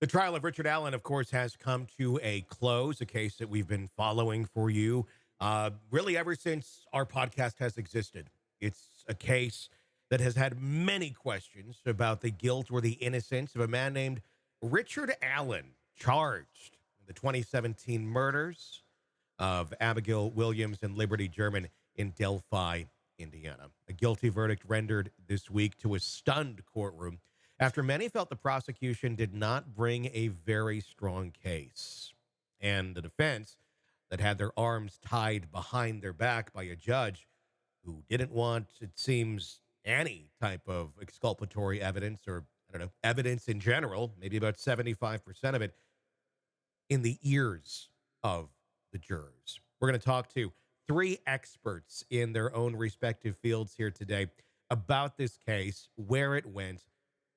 The trial of Ricahrd Allen, of course, has come to a close, a case that we've been following for you really ever since our podcast has existed. It's a case that has had many questions about the guilt or the innocence of a man named Ricahrd Allen, charged in the 2017 murders of Abigail Williams and Liberty German in Delphi, Indiana. A guilty verdict rendered this week to a stunned courtroom after many felt the prosecution did not bring a very strong case. And the defense, that had their arms tied behind their back by a judge who didn't want, it seems, any type of exculpatory evidence or, I don't know, evidence in general, maybe about 75% of it, in the ears of the jurors. We're going to talk to three experts in their own respective fields here today about this case, where it went,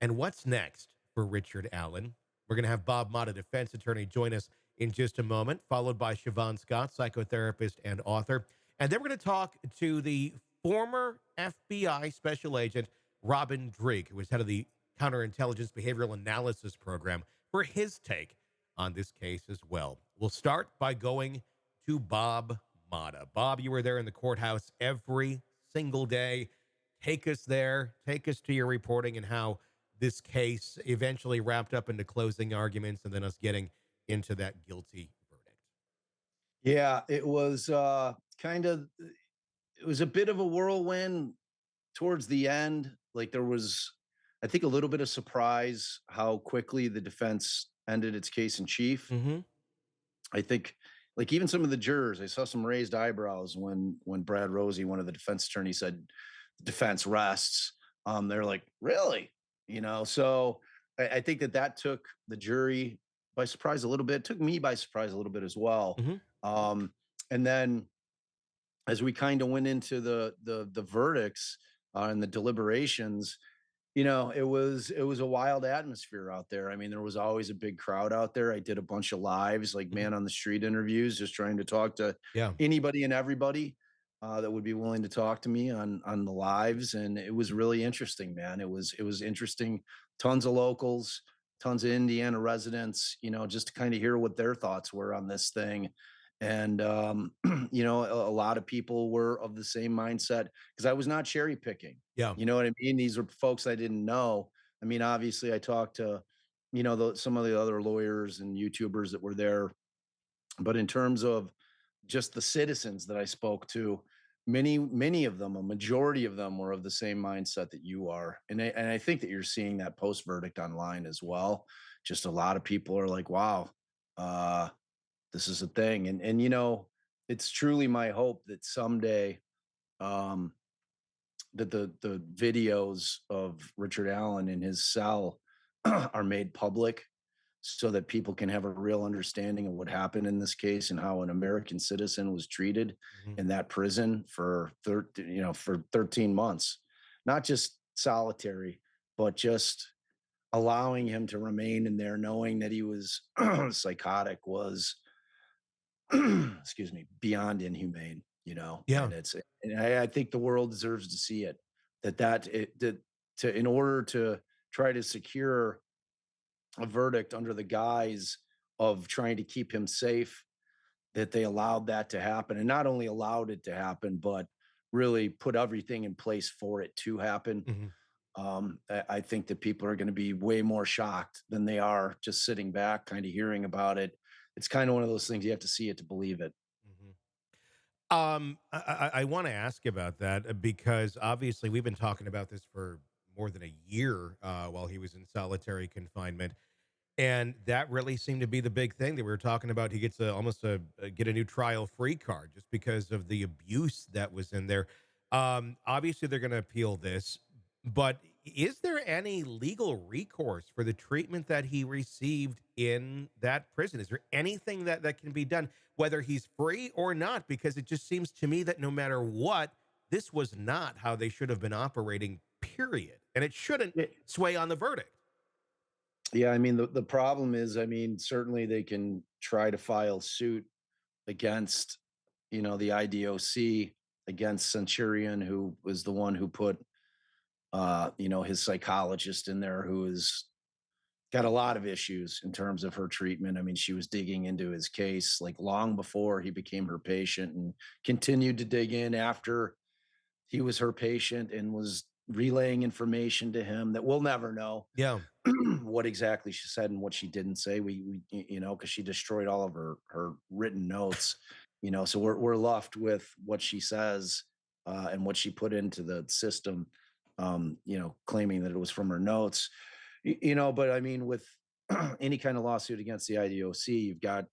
and what's next for Ricahrd Allen. We're going to have Bob Motta, defense attorney, join us in just a moment, followed by Shavaun Scott, psychotherapist and author. And then we're going to talk to the former FBI special agent, Robin Dreeke, who was head of the Counterintelligence Behavioral Analysis Program, for his take on this case as well. We'll start by going to Bob Motta. Bob, you were there in the courthouse every single day. Take us there. Take us to your reporting and how this case eventually wrapped up into closing arguments and then us getting into that guilty verdict. Yeah, it was it was a bit of a whirlwind towards the end. Like there was, I think, a little bit of surprise how quickly the defense ended its case in chief. Mm-hmm. I think, like even some of the jurors, I saw some raised eyebrows when Brad Rosie, one of the defense attorneys, said the defense rests. They're like, really, So I think that took the jury by surprise a little bit. It took me by surprise a little bit as well. Mm-hmm. And then as we kind of went into the verdicts and the deliberations, it was a wild atmosphere out there. I mean, there was always a big crowd out there. I did a bunch of lives, like Mm-hmm. man on the street interviews, just trying to talk to Yeah. anybody and everybody that would be willing to talk to me on the lives, and it was really interesting, man. It was interesting. Tons of locals, tons of Indiana residents, just to kind of hear what their thoughts were on this thing. And a lot of people were of the same mindset because I was not cherry picking. Yeah. You know what I mean? These are folks I didn't know. I mean, obviously, I talked to, some of the other lawyers and YouTubers that were there, but in terms of just the citizens that I spoke to, many of them, a majority of them, were of the same mindset that you are, and I think that you're seeing that post verdict online as well. Just a lot of people are like, "Wow, uh, this is a thing," and it's truly my hope that someday. Um, that the videos of Ricahrd Allen in his cell are made public so that people can have a real understanding of what happened in this case and how an American citizen was treated Mm-hmm. in that prison for for 13 months. Not just solitary, but just allowing him to remain in there knowing that he was psychotic was excuse me, beyond inhumane, Yeah. and I think the world deserves to see it. That to in order to try to secure a verdict under the guise of trying to keep him safe, that they allowed that to happen, and not only allowed it to happen, but really put everything in place for it to happen. Mm-hmm. I think that people are going to be way more shocked than they are just sitting back, kind of hearing about it. It's kind of one of those things you have to see it to believe it. Mm-hmm. I want to ask about that because obviously we've been talking about this for more than a year while he was in solitary confinement. And that really seemed to be the big thing that we were talking about. He gets get a new trial free card just because of the abuse that was in there. Obviously, they're going to appeal this, but is there any legal recourse for the treatment that he received in that prison? Is there anything that can be done, whether he's free or not? Because it just seems to me that no matter what, this was not how they should have been operating, period. And it shouldn't Yeah, sway on the verdict. yeah, I mean, the problem is, I mean, certainly they can try to file suit against, the IDOC, against Centurion, who was the one who put, his psychologist in there, who is got a lot of issues in terms of her treatment. I mean, she was digging into his case like long before he became her patient and continued to dig in after he was her patient and was relaying information to him that we'll never know Yeah. what exactly she said and what she didn't say. You know, because she destroyed all of her written notes. You know, so we're left with what she says and what she put into the system. You know, claiming that it was from her notes. You know, but I mean, with any kind of lawsuit against the IDOC, you've got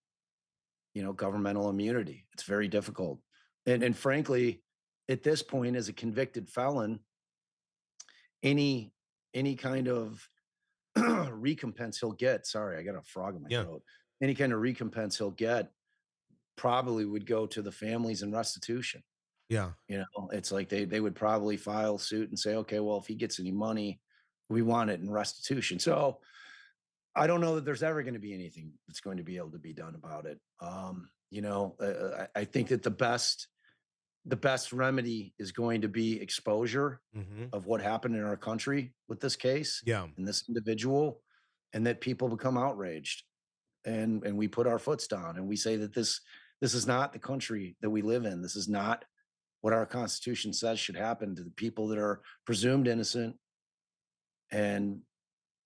governmental immunity. It's very difficult, and frankly, at this point, as a convicted felon, any any kind of recompense he'll get. Sorry, I got a frog in my Yeah. throat. Any kind of recompense he'll get probably would go to the families in restitution. Yeah. You know, it's like they would probably file suit and say, okay, well, if he gets any money, we want it in restitution. So I don't know that there's ever going to be anything that's going to be able to be done about it. I think that the best remedy is going to be exposure Hmm. of what happened in our country with this case Yeah. and this individual, and that people become outraged, and we put our foots down and we say that this is not the country that we live in. This is not what our constitution says should happen to the people that are presumed innocent. And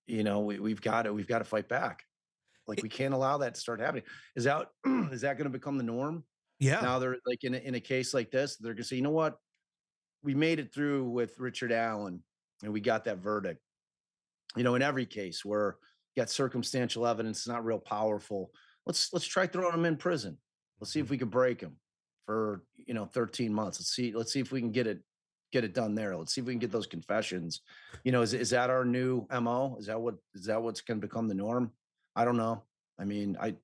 we've got to fight back. Like, It- we can't allow that to start happening. Is that is that going to become the norm? yeah. Now they're like in a case like this, they're going to say, you know what, we made it through with Ricahrd Allen and we got that verdict. In every case where you got circumstantial evidence, not real powerful, let's try throwing them in prison. Let's see Mhm. if we can break them for 13 months. Let's see if we can get it done there. Let's see if we can get those confessions. Is that our new MO? Is that what's going to become the norm? I don't know. I mean, I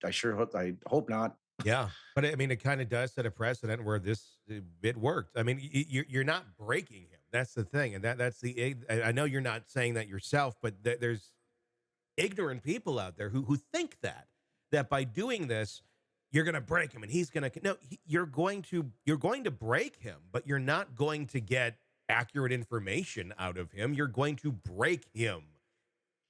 hope not. Yeah, but I mean, it kind of does set a precedent where this it worked. I mean, you're not breaking him. That's the thing, and that's I know you're not saying that yourself, but there's ignorant people out there who think that by doing this, you're going to break him, and he's going to no. You're going to break him, but you're not going to get accurate information out of him. You're going to break him.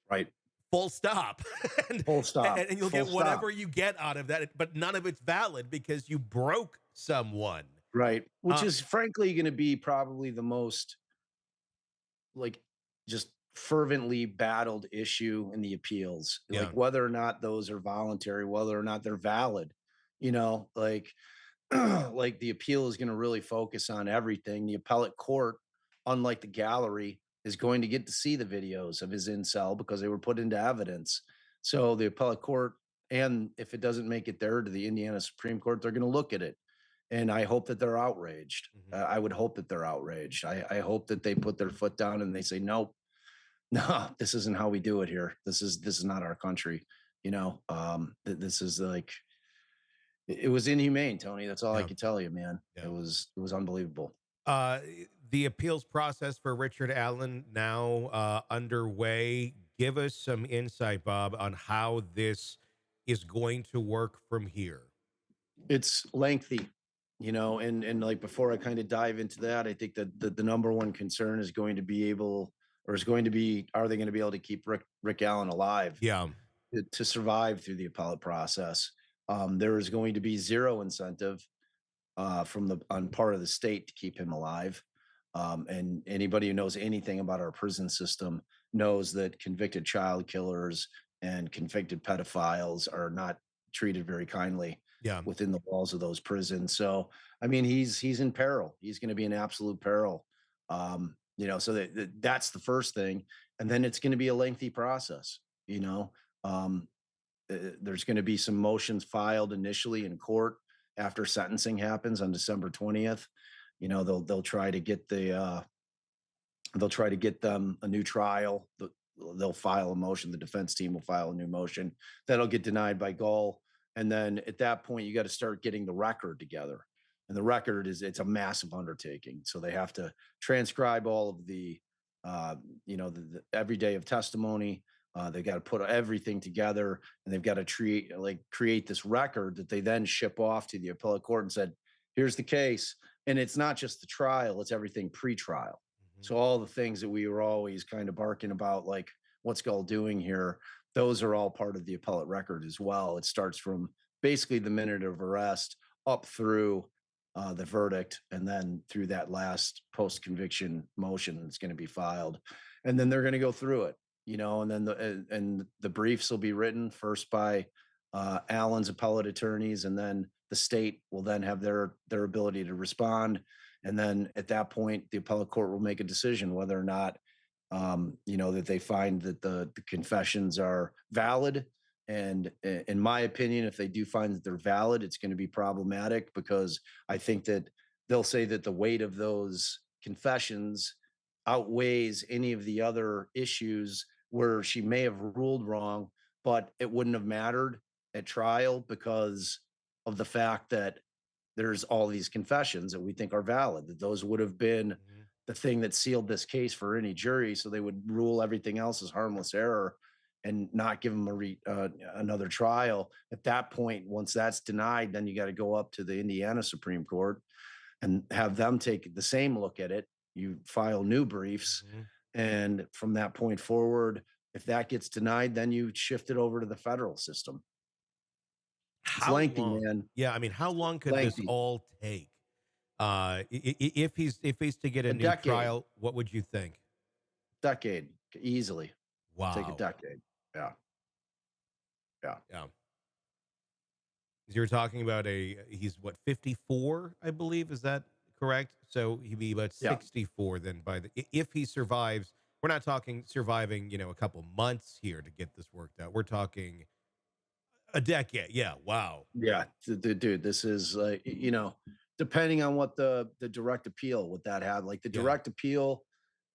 Right. Full stop. and, Full stop. and you'll Full get stop. whatever you get out of that, but none of it's valid because you broke someone. Right. Which Uh, is frankly going to be probably the most, like, just fervently battled issue in the appeals, like yeah, whether or not those are voluntary, whether or not they're valid. Like, like the appeal is going to really focus on everything. The appellate court, unlike the gallery, is going to get to see the videos of his incel because they were put into evidence. So the appellate court, and if it doesn't make it there to the Indiana Supreme Court, they're going to look at it. And I hope that they're outraged. mhm. I would hope that they're outraged. I hope that they put their foot down and they say, nope, no, this isn't how we do it here. This is not our country. This is like, it was inhumane, Tony. That's all I Yeah, could tell you, man. It yeah. was it was unbelievable. Uh, the appeals process for Ricahrd Allen now underway. Give us some insight, Bob, on how this is going to work from here. It's lengthy, and like, before I kind of dive into that, I think that the number one concern is going to be are they going to be able to keep Rick Allen alive Yeah, to survive through the appellate process? There is going to be zero incentive from the on part of the state to keep him alive. And anybody who knows anything about our prison system knows that convicted child killers and convicted pedophiles are not treated very kindly yeah. within the walls of those prisons. So, I mean, he's in peril. He's going to be in absolute peril. So that's the first thing, and then it's going to be a lengthy process. Um, there's going to be some motions filed initially in court after sentencing happens on December 20th. They'll try to get them a new trial. They'll file a motion. The defense team will file a new motion that'll get denied by Gall. And then at that point, you got to start getting the record together. And the record it's a massive undertaking. So they have to transcribe all of the every day of testimony. They've got to put everything together, and they've got to create this record that they then ship off to the appellate court and said, "Here's the case." And it's not just the trial; it's everything pre-trial. Mhm. So all the things that we were always kind of barking about, like what's Gull doing here? Those are all part of the appellate record as well. It starts from basically the minute of arrest up through the verdict, and then through that last post conviction motion that's going to be filed, and then they're going to go through it, and then the briefs will be written first by Allen's appellate attorneys, and then the state will then have their ability to respond, and then at that point, the appellate court will make a decision whether or not that they find that the confessions are valid. And in my opinion, if they do find that they're valid, it's going to be problematic, because I think that they'll say that the weight of those confessions outweighs any of the other issues where she may have ruled wrong, but it wouldn't have mattered at trial because of the fact that there's all these confessions that we think are valid, that those would have been Mhm. the thing that sealed this case for any jury. So they would rule everything else as harmless error and not give them another trial. At that point, once that's denied, then you got to go up to the Indiana Supreme Court and have them take the same look at it. You file new briefs. Mhm. And from that point forward, if that gets denied, then you shift it over to the federal system. It's How lengthy, long? man. Yeah, I mean, how It's long could this lengthy. all take? If he's to get a A new decade, trial, what would you think? decade, easily take a Wow. decade. Yeah, yeah, Yeah. 'Cause you were talking about he's what, 54, I believe, is that correct? So he'd be about yeah. 64 then if he survives. We're not talking surviving, a couple months here to get this worked out. We're talking a decade. Yeah, wow. Yeah, dude, this is like, depending on what the direct appeal would that have. Like the Yeah. direct appeal,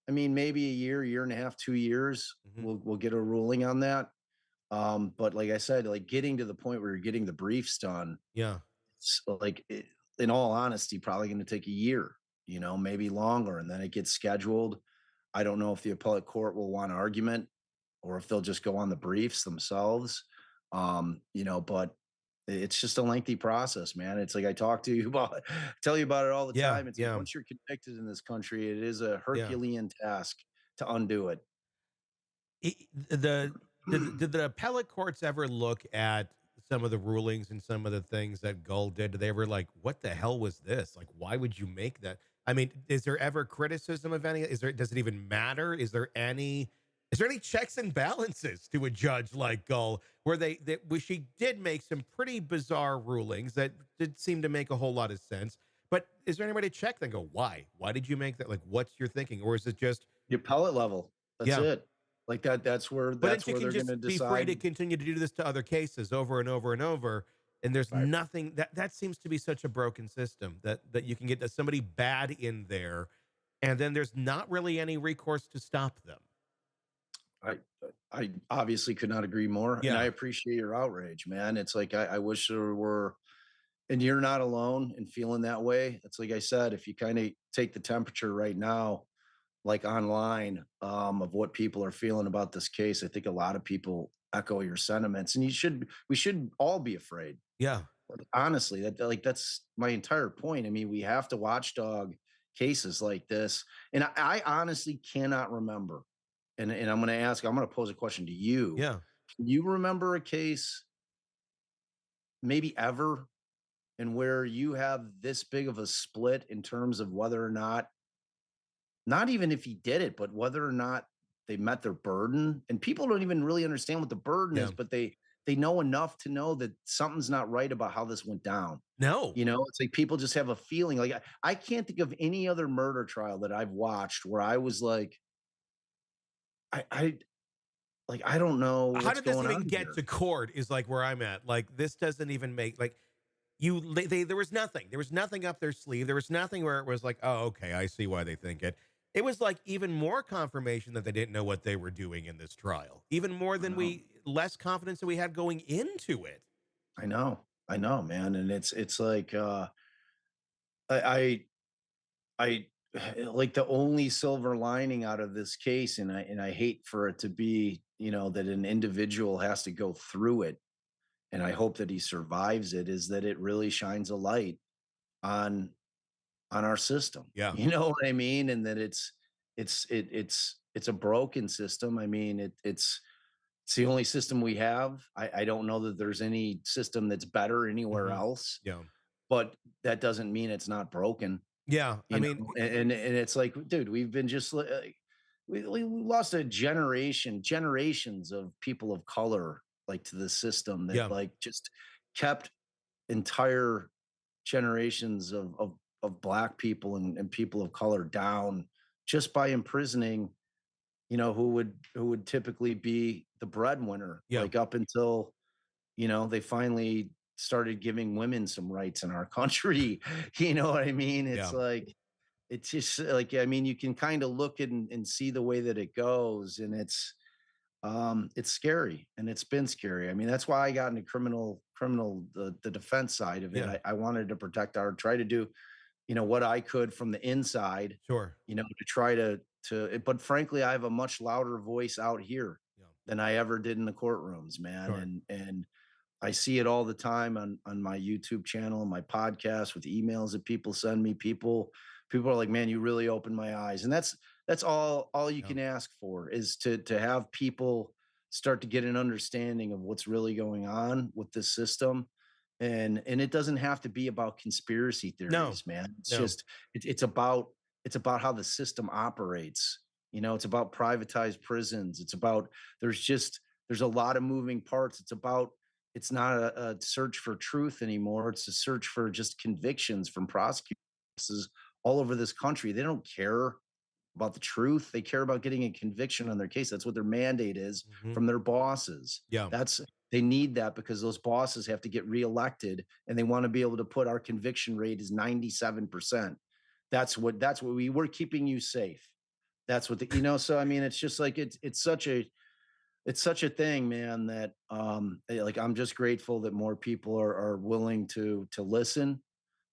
I mean, maybe a year, year and a half, 2 years, Mhm. we'll get a ruling on that. But like I said, like getting to the point where you're getting the briefs done, Yeah. it's like, in all honesty, probably going to take a year, maybe longer, and then it gets scheduled. I don't know if the appellate court will want an argument or if they'll just go on the briefs themselves. But it's just a lengthy process, man. It's like I talk to you about, tell you about it all the Yeah, time. It's like yeah, once you're convicted in this country, it is a yeah. Herculean task to undo it. Did the appellate courts ever look at some of the rulings and some of the things that Gull did? Did they ever like, what the hell was this? Like, why would you make that? I mean, is there ever criticism of any? Does it even matter? Is there any checks and balances to a judge like Gull where where she did make some pretty bizarre rulings that did seem to make a whole lot of sense? But is there anybody to check then go, why? Why did you make that? Like, what's your thinking? Or is it just, The appellate level, that's yeah, it. Like that. That's where but then that's she where can they're going just to be free to decide. continue to do this to other cases over and over and over. And there's Right. nothing that seems to be such a broken system that you can get somebody bad in there, and then there's not really any recourse to stop them. I I obviously could not agree more, and I Yeah. appreciate your outrage, man. It's like I wish there were, and you're not alone in feeling that way. It's like I said, if you kind of take the temperature right now, like online, of what people are feeling about this case, I think a lot of people echo your sentiments, and we should all be afraid. Yeah. Like, honestly, that's my entire point. I mean, we have to watchdog cases like this, and I honestly cannot remember. And I'm going to pose a question to you. Yeah. Can you remember a case, maybe ever, and where you have this big of a split in terms of whether or not even if he did it, but whether or not they met their burden? And people don't even really understand what the burden Yeah. is, but they know enough to know that something's not right about how this went down. No. It's like people just have a feeling. Like I can't think of any other murder trial that I've watched where I was like, I like I don't know How what's did this going even on get here. to court is like where I'm at. Like, this doesn't even make like there was nothing. There was nothing up their sleeve. There was nothing where it was like, oh, okay, I see why they think it. It was like even more confirmation that they didn't know what they were doing in this trial. Even more I than know. less confidence that we had going into it. I know. I know, man. And it's like I I like the only silver lining out of this case, and I hate for it to be, that an individual has to go through it, and I hope that he survives it, is that it really shines a light on our system. Yeah. You know what I mean? And that It's a broken system. I mean, it's the only system we have. I don't know that there's any system that's better anywhere Mhm. else, Yeah. but that doesn't mean it's not broken, Yeah. I you mean, know? And it's like, dude, we've been just we lost a generations of people of color like to the system that yeah. like just kept entire generations of black people and people of color down just by imprisoning, who would typically be the breadwinner, Yeah. like up until, they finally started giving women some rights in our country. You know what I mean? It's Yeah. like, it's just like, I mean, you can kind of look at and see the way that it goes, and it's scary, and it's been scary. I mean, that's why I got into the defense side of it. Yeah. I wanted to try to do, what I could from the inside, Sure. to try to but frankly, I have a much louder voice out here Yeah. than I ever did in the courtrooms, man. Sure. And I see it all the time on my YouTube channel and my podcast with emails that people send me. People are like, "Man, you really opened my eyes." And that's all you Yeah. can ask for, is to have people start to get an understanding of what's really going on with this system. And it doesn't have to be about conspiracy No. theories, man. It's No. just it's about how the system operates. It's about privatized prisons. There's a lot of moving parts. It's not a search for truth anymore. It's a search for just convictions from prosecutors all over this country. They don't care about the truth. They care about getting a conviction on their case. That's what their mandate is Mhm. from their bosses. Yeah. They need that because those bosses have to get reelected, and they want to be able to put our conviction rate is 97%. That's what we're keeping you safe. That's what so I mean, it's just like it's such a thing, man, that like, I'm just grateful that more people are willing to listen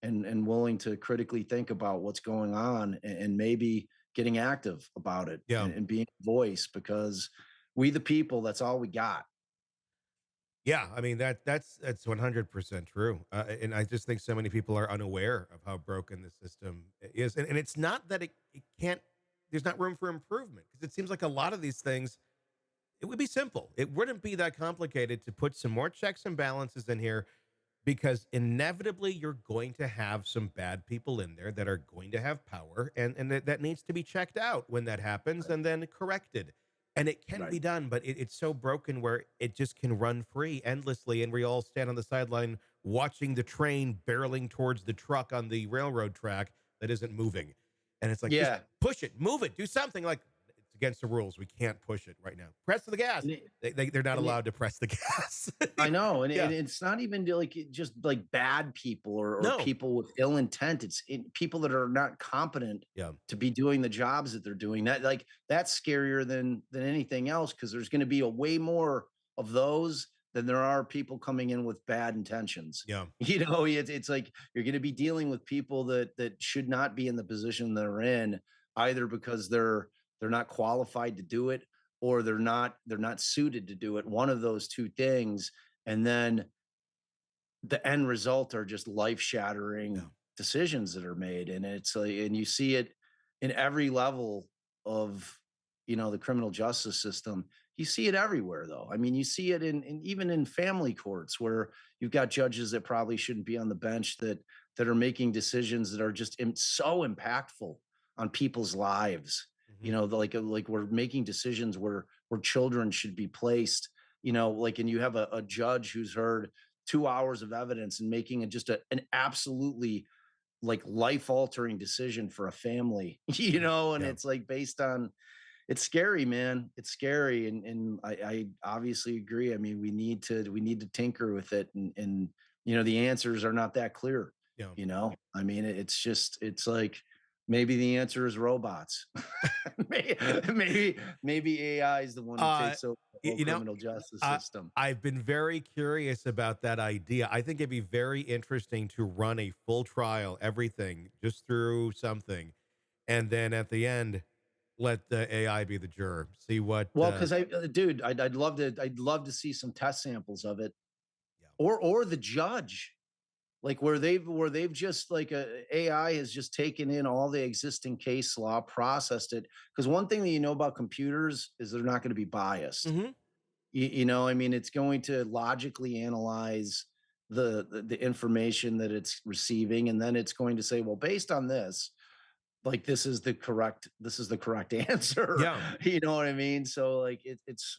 and willing to critically think about what's going on, and maybe getting active about it, Yeah. and being a voice, because we the people, that's all we got. Yeah, I mean that's 100% true, and I just think so many people are unaware of how broken the system is, and it's not that it can't. There's not room for improvement because it seems like a lot of these things it would be simple. It wouldn't be that complicated to put some more checks and balances in here because inevitably you're going to have some bad people in there that are going to have power and that needs to be checked out when that happens Right. and then corrected, and it can Right. be done, but it's so broken where it just can run free endlessly and we all stand on the sideline watching the train barreling towards the truck on the railroad track that isn't moving, and it's like, just Yeah. push it, move it, do something. Like, it's against the rules, we can't push it right now, press the gas. And it, They're not and it, allowed to press the gas. I know, and Yeah. it's not even like just like bad people, or No. people with ill intent. People that are not competent Yeah. to be doing the jobs that they're doing. That's scarier than anything else, because there's going to be a way more of those than there are people coming in with bad intentions. Yeah. It's like you're going to be dealing with people that should not be in the position they're in, either because they're not qualified to do it, or they're not suited to do it, one of those two things. And then the end result are just Yeah. life-shattering decisions that are made, and it's like, and you see it in every level of, the criminal justice system. You see it everywhere, though. I mean, you see it in even in family courts, where you've got judges that probably shouldn't be on the bench, that are making decisions that are just so impactful on people's lives. Mhm. Like we're making decisions where children should be placed. Like, and you have a judge who's heard 2 hours of evidence and making an absolutely like life altering decision for a family. And Yeah. it's like based on, it's scary, man. It's scary. And I obviously agree. I mean, we need to tinker with it. And the answers are not that clear. Yeah. I mean, it's like, maybe the answer is robots. maybe AI is the one who Uh, takes over the y whole you know, criminal justice uh, system. I've been very curious about that idea. I think it'd be very interesting to run a full trial, everything just through something, and then at the end, let the AI be the juror. See what, Well, because dude, I'd love to see some test samples of it, yeah. or the judge. like where they've just like AI has just taken in all the existing case law, processed it. Because one thing that you know about computers is they're not going to be biased. Hmm. I mean, it's going to logically analyze the information that it's receiving, and then it's going to say, well, based on this, like this is the correct answer. Yeah. You know what I mean? So like it's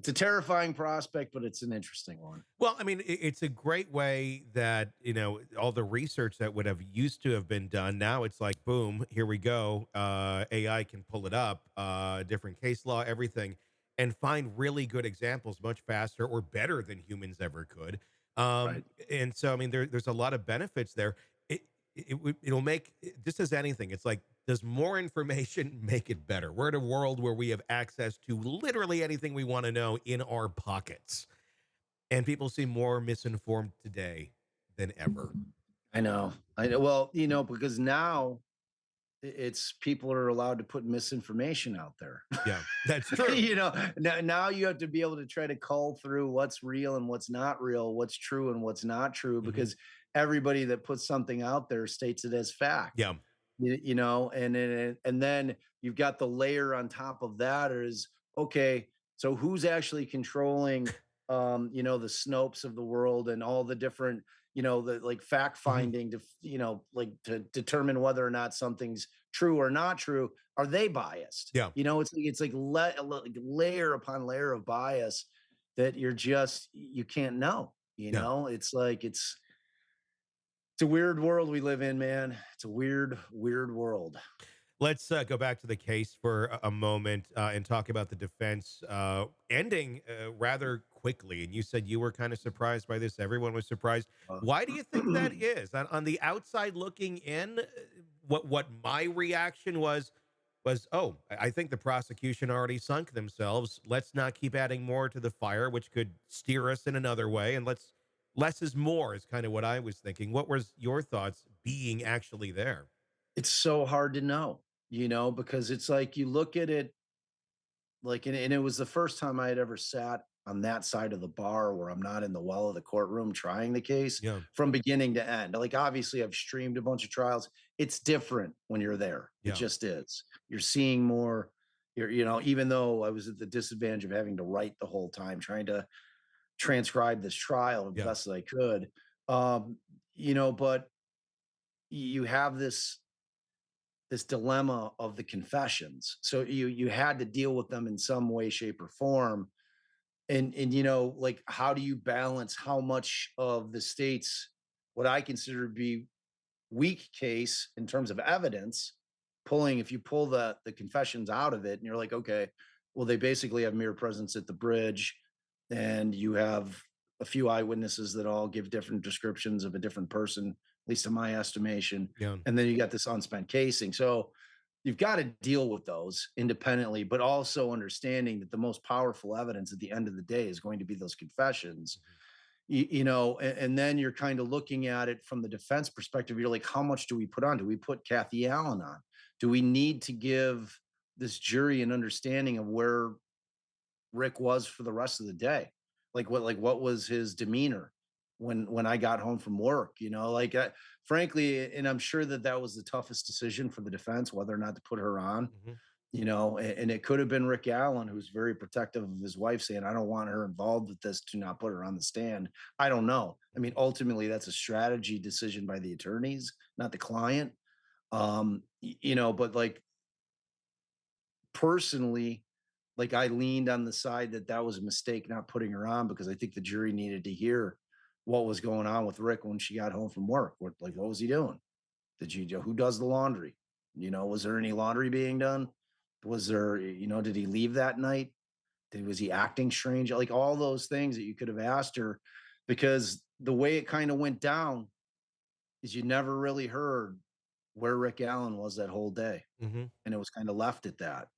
a terrifying prospect, but it's an interesting one. Well, I mean, it's a great way that, all the research that would have used to have been done. Now it's like, boom, here we go. AI can pull it up, different case law, everything, and find really good examples much faster or better than humans ever could. Right. And so, I mean, there's a lot of benefits there. It'll make, just as anything, it's like, does more information make it better? We're in a world where we have access to literally anything we want to know in our pockets, and people seem more misinformed today than ever. I know. I know. Well, because now it's people are allowed to put misinformation out there. Yeah, that's true. Now you have to be able to try to cull through what's real and what's not real, what's true and what's not true, Mhm. because everybody that puts something out there states it as fact. Yeah, And then you've got the layer on top of that is, okay, so who's actually controlling the Snopes of the world and all the different, the like fact mhm, finding to like to determine whether or not something's true or not true. Are they biased? yeah, It's like layer upon layer of bias that you can't know. yeah. It's a weird world we live in, man. It's a weird, weird world. Let's go back to the case for a moment, and talk about the defense ending rather quickly. And you said you were kind of surprised by this. Everyone was surprised. Uh, Why do you think that is? On the outside looking in, what my reaction was, oh, I think the prosecution already sunk themselves. Let's not keep adding more to the fire, which could steer us in another way. And less is more is kind of what I was thinking. What was your thoughts being actually there? it's so hard to know, because it's like you look at it like, and it was the first time I had ever sat on that side of the bar where I'm not in the well of the courtroom trying the case Yeah, from beginning to end. Like, obviously, I've streamed a bunch of trials. It's different when you're there. It yeah, just is. You're seeing more. Even though I was at the disadvantage of having to write the whole time, trying to transcribe this trial as yeah. best as I could. Um, but you have this dilemma of the confessions. So you had to deal with them in some way, shape, or form. And like, how do you balance how much of the state's what I consider to be weak case in terms of evidence, if you pull the confessions out of it, and you're like, okay, well, they basically have mere presence at the bridge, and you have a few eyewitnesses that all give different descriptions of a different person, at least in my estimation. Yeah. And then you got this unspent casing. So you've got to deal with those independently, but also understanding that the most powerful evidence at the end of the day is going to be those confessions. Mhm. And then you're kind of looking at it from the defense perspective. You're like, how much do we put on? Do we put Kathy Allen on? Do we need to give this jury an understanding of where Rick was for the rest of the day? Like what was his demeanor when I got home from work? Frankly, and I'm sure that was the toughest decision for the defense, whether or not to put her on. Mhm. And it could have been Rick Allen, who's very protective of his wife, saying, I don't want her involved with this, to not put her on the stand. I don't know. I mean, Mhm. ultimately, that's a strategy decision by the attorneys, not the client. But like, personally, like, I leaned on the side that was a mistake not putting her on, because I think the jury needed to hear what was going on with Rick when she got home from work. Yeah. What was he doing? Who does the laundry? Was there any laundry being done? Was there, did he leave that night? Was he acting strange? Like, all those things that you could have asked her, because the way it kind of went down is you never really heard where Rick Allen was that whole day. Mhm. And it was kind of left at that,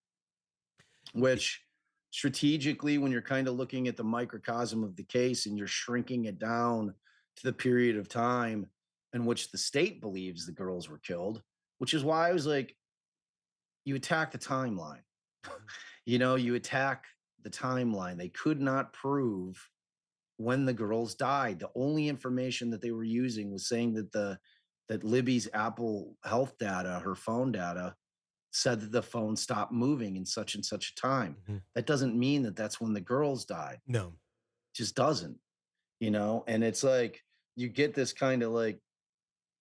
Y which strategically, when you're kind of looking at the microcosm of the case and you're shrinking it down to the period of time in which the state believes the girls were killed, which is why I was like, you attack the timeline. Mhm. You attack the timeline. They could not prove when the girls died. The only information that they were using was saying that Libby's Apple Health data, her phone data, said that the phone stopped moving in such and such a time. Mhm. That doesn't mean that that's when the girls died. No. It just doesn't, you know? And it's like you get this kind of like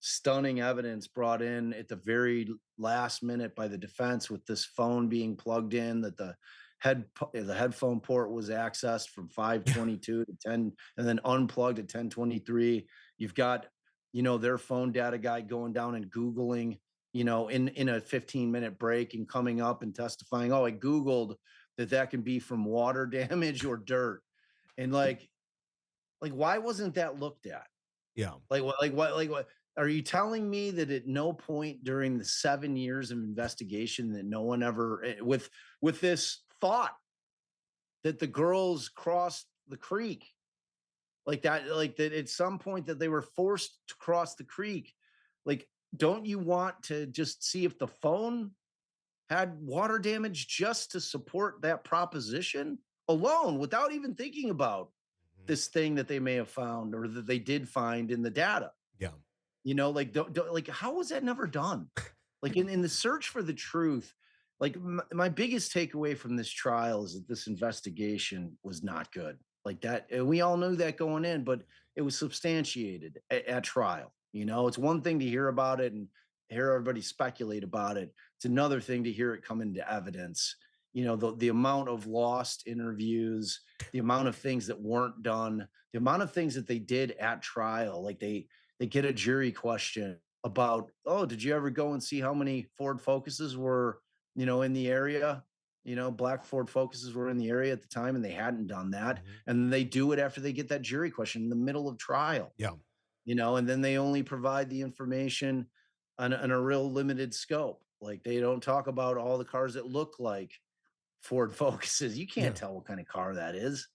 stunning evidence brought in at the very last minute by the defense with this phone being plugged in, that the headphone port was accessed from 522 to 10 and then unplugged at 1023. You've got, their phone data guy going down and Googling, in a 15-minute break and coming up and testifying, oh, I Googled that can be from water damage or dirt. And like why wasn't that looked at? Yeah. What? Are you telling me that at no point during the 7 years of investigation that no one ever, with this thought that the girls crossed the creek like that at some point that they were forced to cross the creek, like, don't you want to just see if the phone had water damage just to support that proposition alone without even thinking about Mhm. this thing that they may have found or that they did find in the data? Yeah. Like, don't like, how was that never done? Like, in the search for the truth, like, my biggest takeaway from this trial is that this investigation was not good. Like that, and we all knew that going in, but it was substantiated at trial. It's one thing to hear about it and hear everybody speculate about it. It's another thing to hear it come into evidence. The amount of lost interviews, the amount of things that weren't done, the amount of things that they did at trial. Like they get a jury question about, oh, did you ever go and see how many Ford Focuses were, in the area? Black Ford Focuses were in the area at the time, and they hadn't done that. Mhm. And they do it after they get that jury question in the middle of trial, Yeah. and then they only provide the information on a real limited scope. Like they don't talk about all the cars that look like Ford Focuses. You can't Yeah. tell what kind of car that is.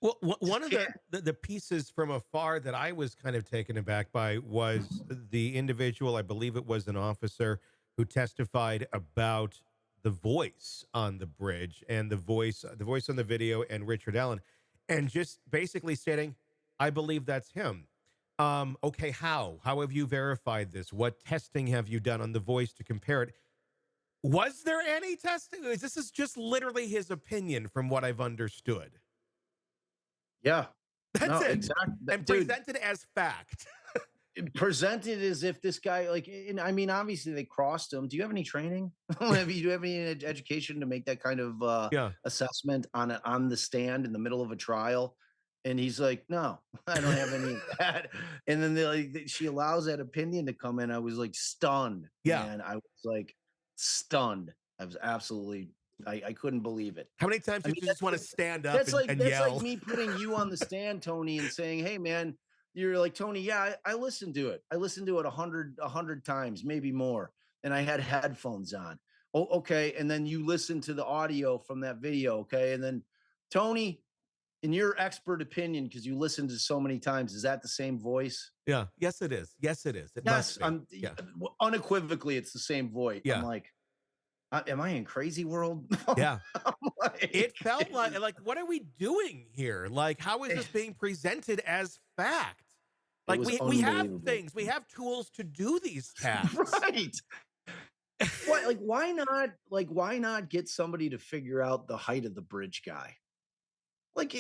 Well, Just one of can't. the pieces from afar that I was kind of taken aback by was the individual, I believe it was an officer, who testified about the voice on the bridge and the voice on the video and Ricahrd Allen, and just basically stating, I believe that's him. Okay, how have you verified this? What testing have you done on the voice to compare it? Was there any testing? This is just literally his opinion from what I've understood. Yeah. That's No, it. exactly, And dude. presented as fact. Presented as if this guy, like, and I mean, obviously they crossed him. Do you have any training? Do you have any education to make that kind of Yeah. assessment on the stand in the middle of a trial? And he's like, no, I don't have any of that. And then she allows that opinion to come in. I was like stunned, Yeah. man. I was like stunned. I was absolutely, I couldn't believe it. How many times I did mean, you just that's want to like stand up that's and, like and that's like yell? me putting you on the stand, Tony, and saying, "Hey, man, you're like Tony. Yeah, I listened to it. I listened to it a hundred times, maybe more, and I had headphones on. Oh, okay. And then you listen to the audio from that video, okay? And then Tony, in your expert opinion, because you listened to so many times, is that the same voice? Yeah. Yes, it is. Yes, it is. It must Yes, be. I'm Yeah. unequivocally, it's the same voice. I'm Yeah. like, am I in crazy world? Yeah. I'm It like, felt like what are we doing here? Like, how is this being presented as fact? it Like was we have unbelievable. things, we have tools to do these tasks. Right. What, like, why not get somebody to figure out the height of the bridge guy? Like,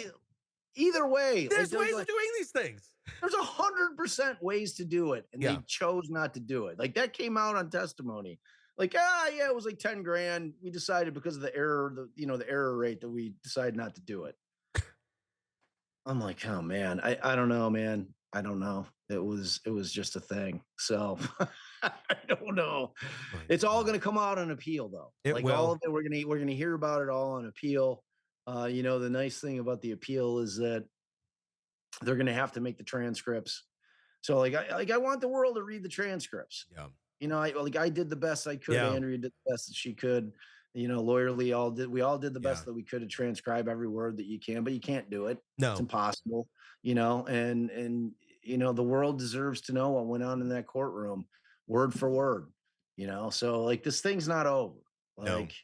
either way, like There's ways of doing these things. there's 100% ways to do it, and they Yeah. chose not to do it. Like that came out on testimony. Like, yeah, it was like 10 grand. We decided because of the error, the error rate that we decided not to do it. I'm like, oh man, I don't know, man. I don't know. It was just a thing. So I don't know. My It's all God. gonna come out on appeal though. It Like all will. of it, we're gonna hear about it all on appeal. The nice thing about the appeal is that they're gonna have to make the transcripts. So I want the world to read the transcripts. Yeah. I did the best I could. Yeah. Andrea did the best that she could. Lawyerly we all did the best Yeah. that we could to transcribe every word that you can, but you can't do it. It's No. impossible, and the world deserves to know what went on in that courtroom, word for word. So like this thing's not over. No. Like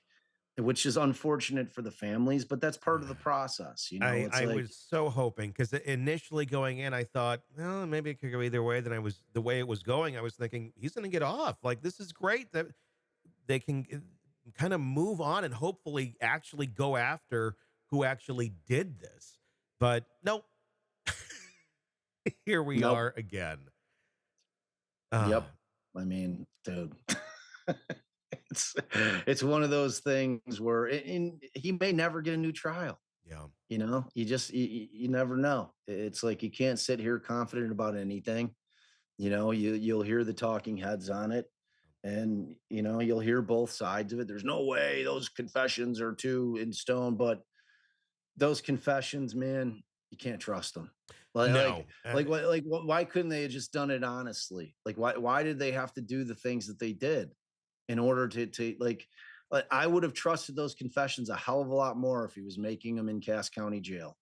which is unfortunate for the families, but that's part of the process. It's I like, was so hoping because initially going in, I thought, well, maybe it could go either way. Then I was the way it was going. I was thinking he's going to get off. Like this is great that they can kind of move on and hopefully actually go after who actually did this. But nope, here we nope. are again. Ah, Yep. I mean, dude, it's it's one of those things where he may never get a new trial. yeah. You never know. It's like you can't sit here confident about anything. You'll hear the talking heads on it, and you'll hear both sides of it. There's no way those confessions are too in stone, but those confessions, man, you can't trust them. Like like No, why couldn't they have just done it honestly? Like why did they have to do the things that they did in order to like I would have trusted those confessions a hell of a lot more if he was making them in Cass County Jail.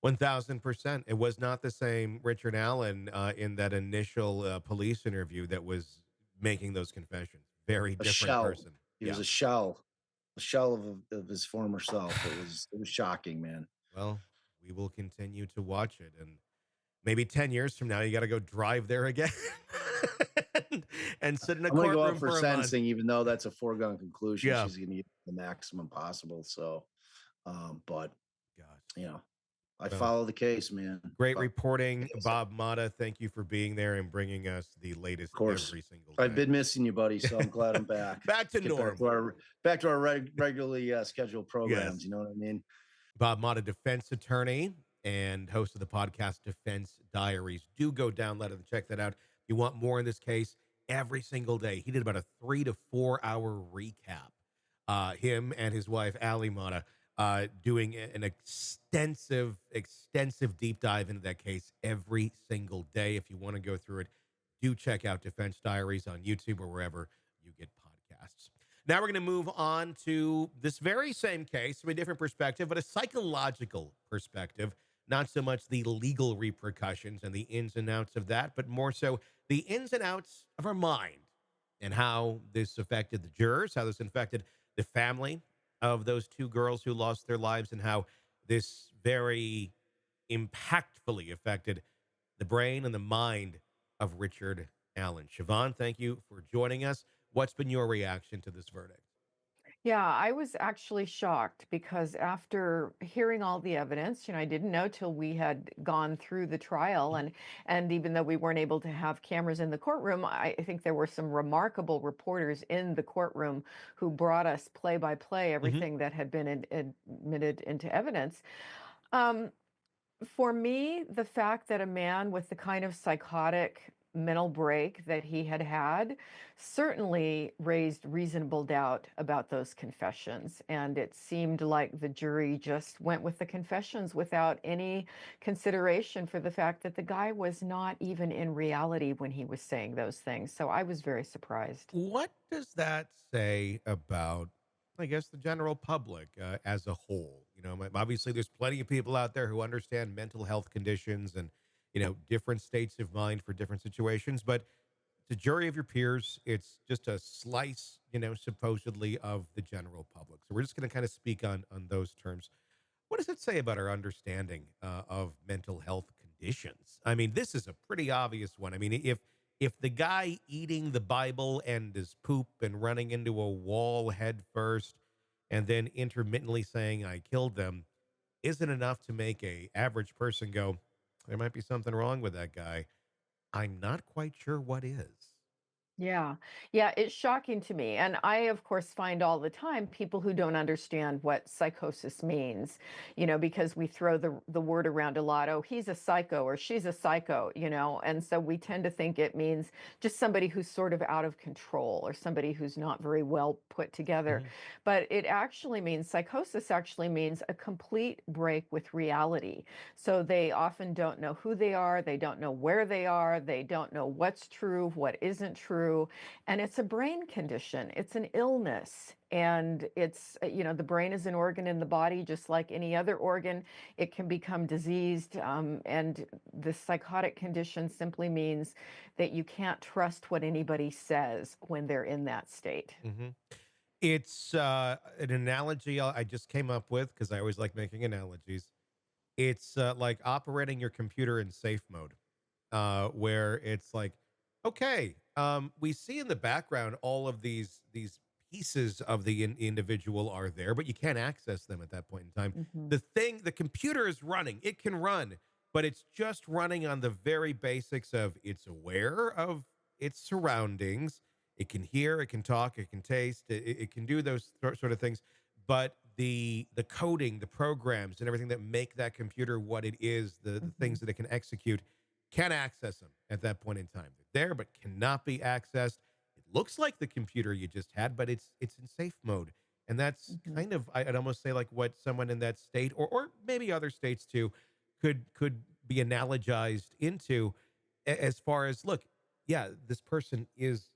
1000%. It was not the same Ricahrd Allen in that initial police interview that was making those confessions. Very A different shell. person. He was Yeah. a shell of his former self. It was shocking, man. Well, we will continue to watch it. And maybe 10 years from now, you got to go drive there again and sit in a I'm gonna go up courtroom for for a month. sentencing, even though that's a foregone conclusion. Yeah. She's gonna get the maximum possible. So, but Gosh. you know, I Well, follow the case, man. great Follow the reporting, case. Of Bob Motta. Thank you for being there and bringing us the latest course, every single I've day. been missing you, buddy. So I'm glad I'm back. Back to Let's get normal. back to our regularly scheduled programs. Yes. You know what I mean? Bob Motta, defense attorney and host of the podcast Defense Diaries. Do go download and check that out. If you want more in this case, every single day. He did about a 3 to 4 hour recap. Him and his wife, Ali Motta, doing an extensive deep dive into that case every single day. If you want to go through it, do check out Defense Diaries on YouTube or wherever you get podcasts. Now we're going to move on to this very same case from a different perspective, but a psychological perspective. Not so much the legal repercussions and the ins and outs of that, but more so the ins and outs of our mind and how this affected the jurors, how this affected the family of those two girls who lost their lives, and how this very impactfully affected the brain and the mind of Ricahrd Allen. Shavaun, thank you for joining us. What's been your reaction to this verdict? Yeah, I was actually shocked because after hearing all the evidence, I didn't know till we had gone through the trial, Mhm. and even though we weren't able to have cameras in the courtroom, I think there were some remarkable reporters in the courtroom who brought us play by play Mhm. everything that had been admitted into evidence. Um, for me, the fact that a man with the kind of psychotic mental break that he had had certainly raised reasonable doubt about those confessions. And it seemed like the jury just went with the confessions without any consideration for the fact that the guy was not even in reality when he was saying those things. So I was very surprised. What does that say about, I guess, the general public as a whole? Obviously, there's plenty of people out there who understand mental health conditions and, different states of mind for different situations. But the jury of your peers, it's just a slice, supposedly of the general public. So we're just going to kind of speak on those terms. What does it say about our understanding of mental health conditions? I mean, this is a pretty obvious one. I mean, if the guy eating the Bible and his poop and running into a wall head first, and then intermittently saying "I killed them" isn't enough to make a average person go, "There might be something wrong with that guy." I'm not quite sure what is. Yeah. Yeah, it's shocking to me. And I, of course, find all the time people who don't understand what psychosis means, because we throw the word around a lot. Oh, he's a psycho or she's a psycho. And so we tend to think it means just somebody who's sort of out of control or somebody who's not very well put together. Mhm. But it actually means psychosis actually means a complete break with reality. So they often don't know who they are, they don't know where they are, they don't know what's true, what isn't true. And it's a brain condition, it's an illness. And the brain is an organ in the body, just like any other organ. It can become diseased. And the psychotic condition simply means that you can't trust what anybody says when they're in that state. Mhm. It's an analogy I just came up with because I always like making analogies. It's like operating your computer in safe mode, where it's like, okay, we see in the background all of these pieces of the individual are there, but you can't access them at that point in time. Hmm. The computer is running, it can run, but it's just running on the very basics of it's aware of its surroundings. It can hear, it can talk, it can taste, it can do those sort of things. But the coding, the programs, and everything that make that computer what it is, the Hmm. things that it can execute, can't access them at that point in time. They're there, but cannot be accessed. It looks like the computer you just had, but it's in safe mode. And that's Hmm. kind of, I'd almost say, like what someone in that state, or maybe other states too, could be analogized into, as far as, look, yeah, this person is,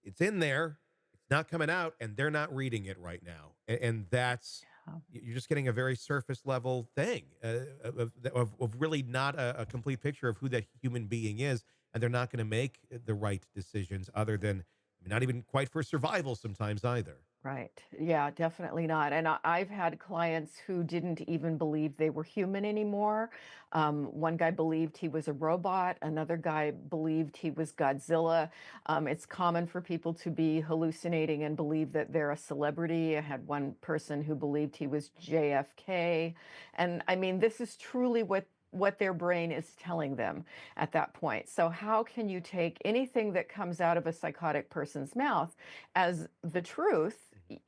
it's in there, it's not coming out, and they're not reading it right now. And that's, you're just getting a very surface level thing, of really not a complete picture of who that human being is. And they're not going to make the right decisions, other than, I mean, not even quite for survival sometimes either. Right. Yeah, definitely not. And I've had clients who didn't even believe they were human anymore. One guy believed he was a robot. Another guy believed he was Godzilla. It's common for people to be hallucinating and believe that they're a celebrity. I had one person who believed he was JFK. And I mean, this is truly what their brain is telling them at that point. So how can you take anything that comes out of a psychotic person's mouth as the truth?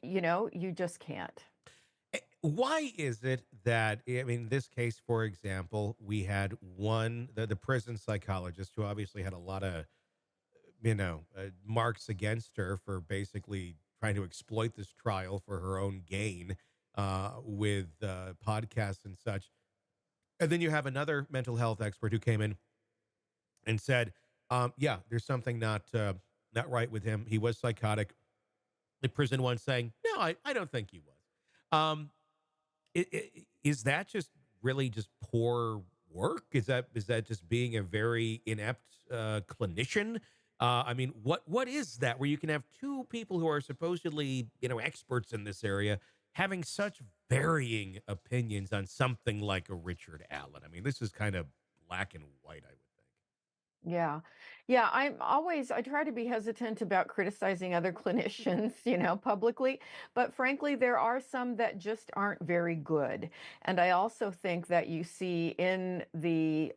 You just can't. Why is it that, I mean, in this case, for example, we had the prison psychologist who obviously had a lot of, marks against her for basically trying to exploit this trial for her own gain, with podcasts and such. And then you have another mental health expert who came in and said, yeah, there's something not right with him. He was psychotic. The prison one saying, no, I don't think he was. Um, is that just really just poor work? Is that just being a very inept clinician? I mean, what is that, where you can have two people who are supposedly, experts in this area, having such varying opinions on something like a Ricahrd Allen? I mean, this is kind of black and white, I would think. Yeah. Yeah, I try to be hesitant about criticizing other clinicians, publicly, but frankly, there are some that just aren't very good. And I also think that you see in the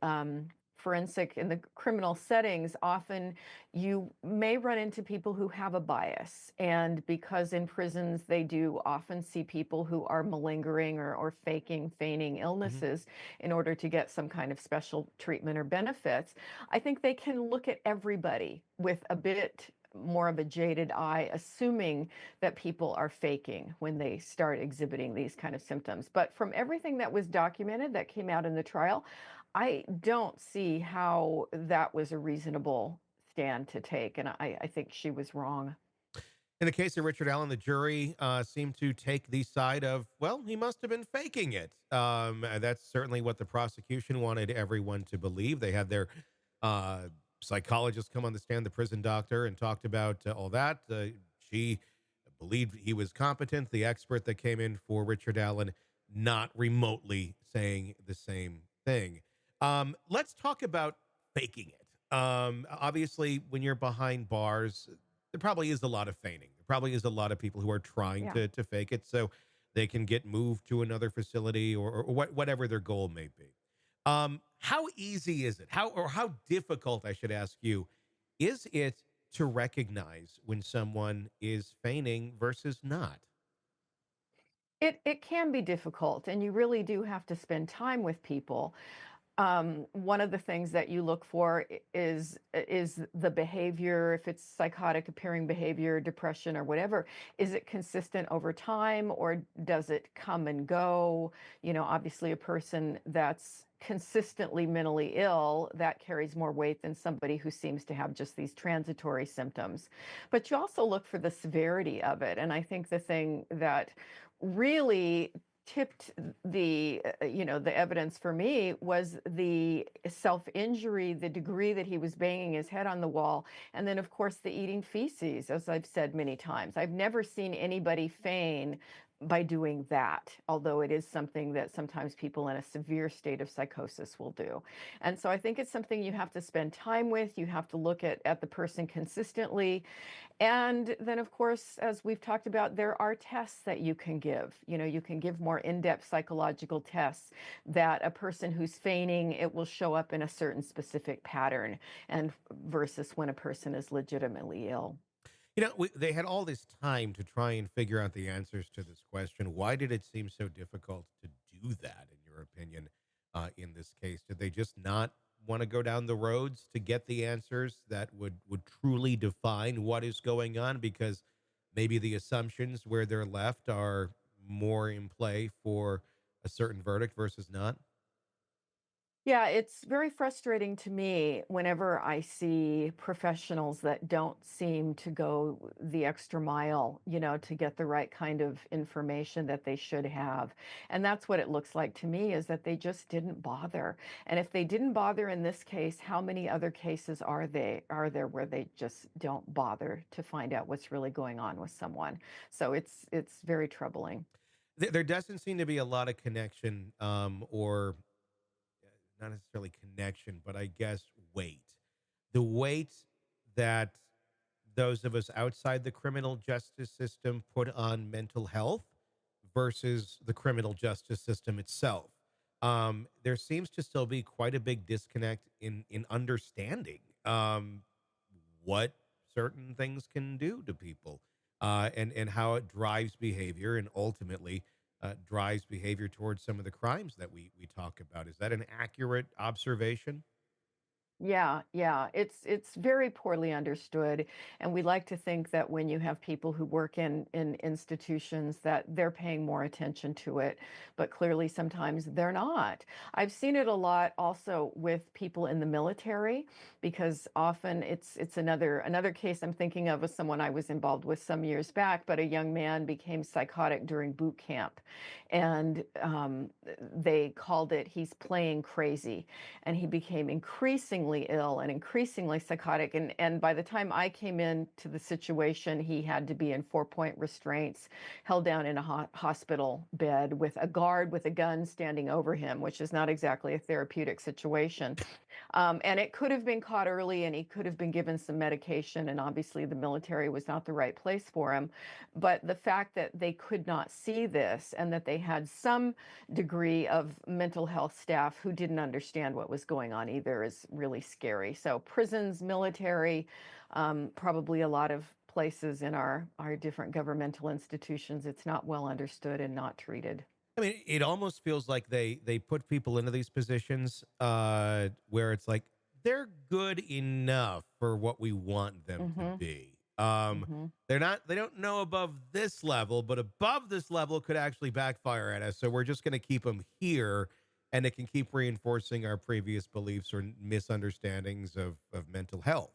forensic, in the criminal settings, often you may run into people who have a bias. And because in prisons, they do often see people who are malingering or feigning Mhm. illnesses in order to get some kind of special treatment or benefits. I think they can look at everybody with a bit more of a jaded eye, assuming that people are faking when they start exhibiting these kind of symptoms. But from everything that was documented that came out in the trial, I don't see how that was a reasonable stand to take. And I think she was wrong. In the case of Ricahrd Allen, the jury seemed to take the side of, well, he must have been faking it. That's certainly what the prosecution wanted everyone to believe. They had their uh, psychologist come on the stand, the prison doctor, and talked about all that. She believed he was competent. The expert that came in for Ricahrd Allen, not remotely saying the same thing. Let's talk about faking it. Obviously, when you're behind bars, there probably is a lot of feigning. There probably is a lot of people who are trying Yeah. to fake it so they can get moved to another facility, or whatever their goal may be. How easy is it? How difficult, I should ask you, is it to recognize when someone is feigning versus not? It can be difficult, and you really do have to spend time with people. One of the things that you look for is the behavior, if it's psychotic appearing behavior, depression or whatever, is it consistent over time or does it come and go? Obviously a person that's consistently mentally ill, that carries more weight than somebody who seems to have just these transitory symptoms. But you also look for the severity of it. And I think the thing that really tipped the evidence for me was the self-injury, the degree that he was banging his head on the wall, and then of course the eating feces, as I've said many times. I've never seen anybody feign by doing that, although it is something that sometimes people in a severe state of psychosis will do. And so I think it's something you have to spend time with. You have to look at the person consistently, and then, of course, as we've talked about, there are tests that you can give. You can give more in-depth psychological tests that a person who's feigning, it will show up in a certain specific pattern, and versus when a person is legitimately ill. They had all this time to try and figure out the answers to this question. Why did it seem so difficult to do that, in your opinion, in this case? Did they just not want to go down the roads to get the answers that would truly define what is going on? Because maybe the assumptions where they're left are more in play for a certain verdict versus not. Yeah, it's very frustrating to me whenever I see professionals that don't seem to go the extra mile, to get the right kind of information that they should have. And that's what it looks like to me, is that they just didn't bother. And if they didn't bother in this case, how many other cases are there where they just don't bother to find out what's really going on with someone? So it's very troubling. There doesn't seem to be a lot of connection, or not necessarily connection, but I guess weight. The weight that those of us outside the criminal justice system put on mental health versus the criminal justice system itself. There seems to still be quite a big disconnect in understanding what certain things can do to people, and how it drives behavior and ultimately drives behavior towards some of the crimes that we talk about. Is that an accurate observation? Yeah, yeah, it's very poorly understood, and we like to think that when you have people who work in institutions that they're paying more attention to it, but clearly sometimes they're not. I've seen it a lot also with people in the military, because often it's another case I'm thinking of, was someone I was involved with some years back, but a young man became psychotic during boot camp, and they called it he's playing crazy, and he became increasingly ill and increasingly psychotic. And by the time I came into the situation, he had to be in 4-point restraints, held down in a hospital bed with a guard with a gun standing over him, which is not exactly a therapeutic situation. And it could have been caught early, and he could have been given some medication. And obviously, the military was not the right place for him. But the fact that they could not see this, and that they had some degree of mental health staff who didn't understand what was going on either, is really scary. So, prisons, military, probably a lot of places in our different governmental institutions, it's not well understood and not treated. I mean, it almost feels like they put people into these positions where it's like they're good enough for what we want them to Hmm. be. Hmm. They don't know above this level, but above this level could actually backfire at us. So we're just going to keep them here, and it can keep reinforcing our previous beliefs or misunderstandings of mental health.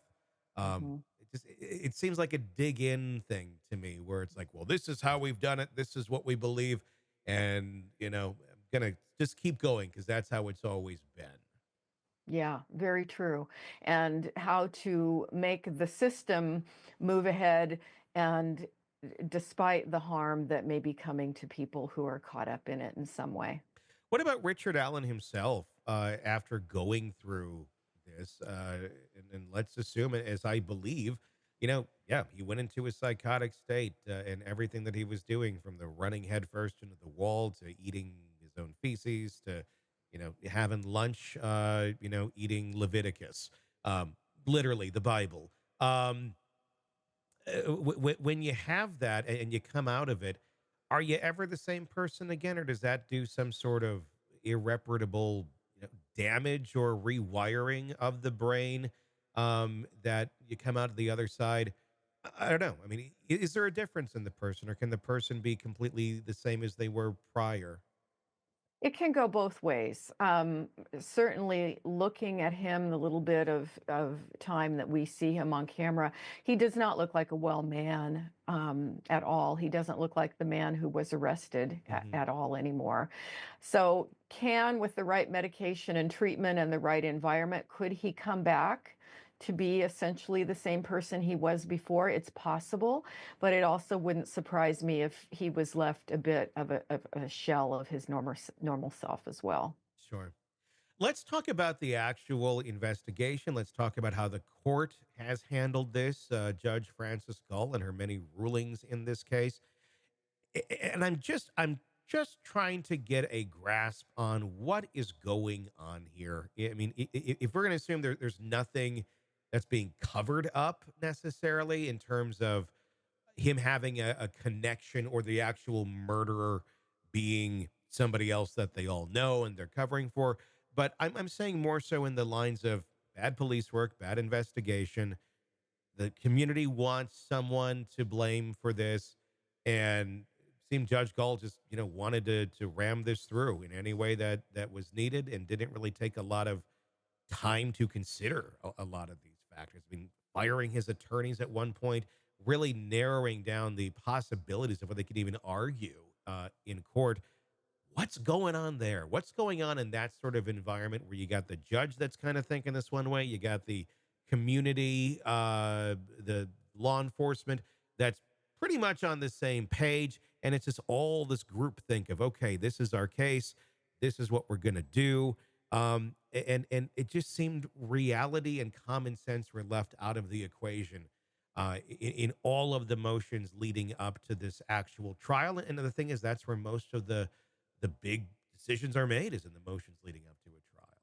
Hmm. It seems like a dig in thing to me, where it's like, well, this is how we've done it. This is what we believe, and I'm gonna just keep going because that's how it's always been. Yeah, very true. And how to make the system move ahead, and despite the harm that may be coming to people who are caught up in it in some way. What about Ricahrd Allen himself, after going through this? And let's assume, as I believe, yeah, he went into a psychotic state, and everything that he was doing, from the running headfirst into the wall to eating his own feces to, having lunch, eating Leviticus, literally the Bible. Um, when you have that and you come out of it, are you ever the same person again, or does that do some sort of irreparable, damage or rewiring of the brain, that you come out of the other side? I don't know. I mean, is there a difference in the person, or can the person be completely the same as they were prior? It can go both ways. Certainly, looking at him, the little bit of time that we see him on camera, he does not look like a well man at all. He doesn't look like the man who was arrested Hmm. at all anymore. So, with the right medication and treatment and the right environment, could he come back to be essentially the same person he was before? It's possible, but it also wouldn't surprise me if he was left a bit of a shell of his normal self as well. Sure. Let's talk about the actual investigation. Let's talk about how the court has handled this. Judge Frances Gull and her many rulings in this case. And I'm just trying to get a grasp on what is going on here. I mean, if we're going to assume there's nothing that's being covered up necessarily in terms of him having a connection or the actual murderer being somebody else that they all know and they're covering for. But I'm saying more so in the lines of bad police work, bad investigation. The community wants someone to blame for this, and it seemed Judge Gull just wanted to ram this through in any way that was needed, and didn't really take a lot of time to consider a lot of these factors. I mean, firing his attorneys at one point, really narrowing down the possibilities of what they could even argue in court. What's going on there? What's going on in that sort of environment where you got the judge that's kind of thinking this one way, you got the community, the law enforcement that's pretty much on the same page, and it's just all this group think of, okay, this is our case, this is what we're gonna do. And it just seemed reality and common sense were left out of the equation in all of the motions leading up to this actual trial. And the thing is, that's where most of the big decisions are made, is in the motions leading up to a trial.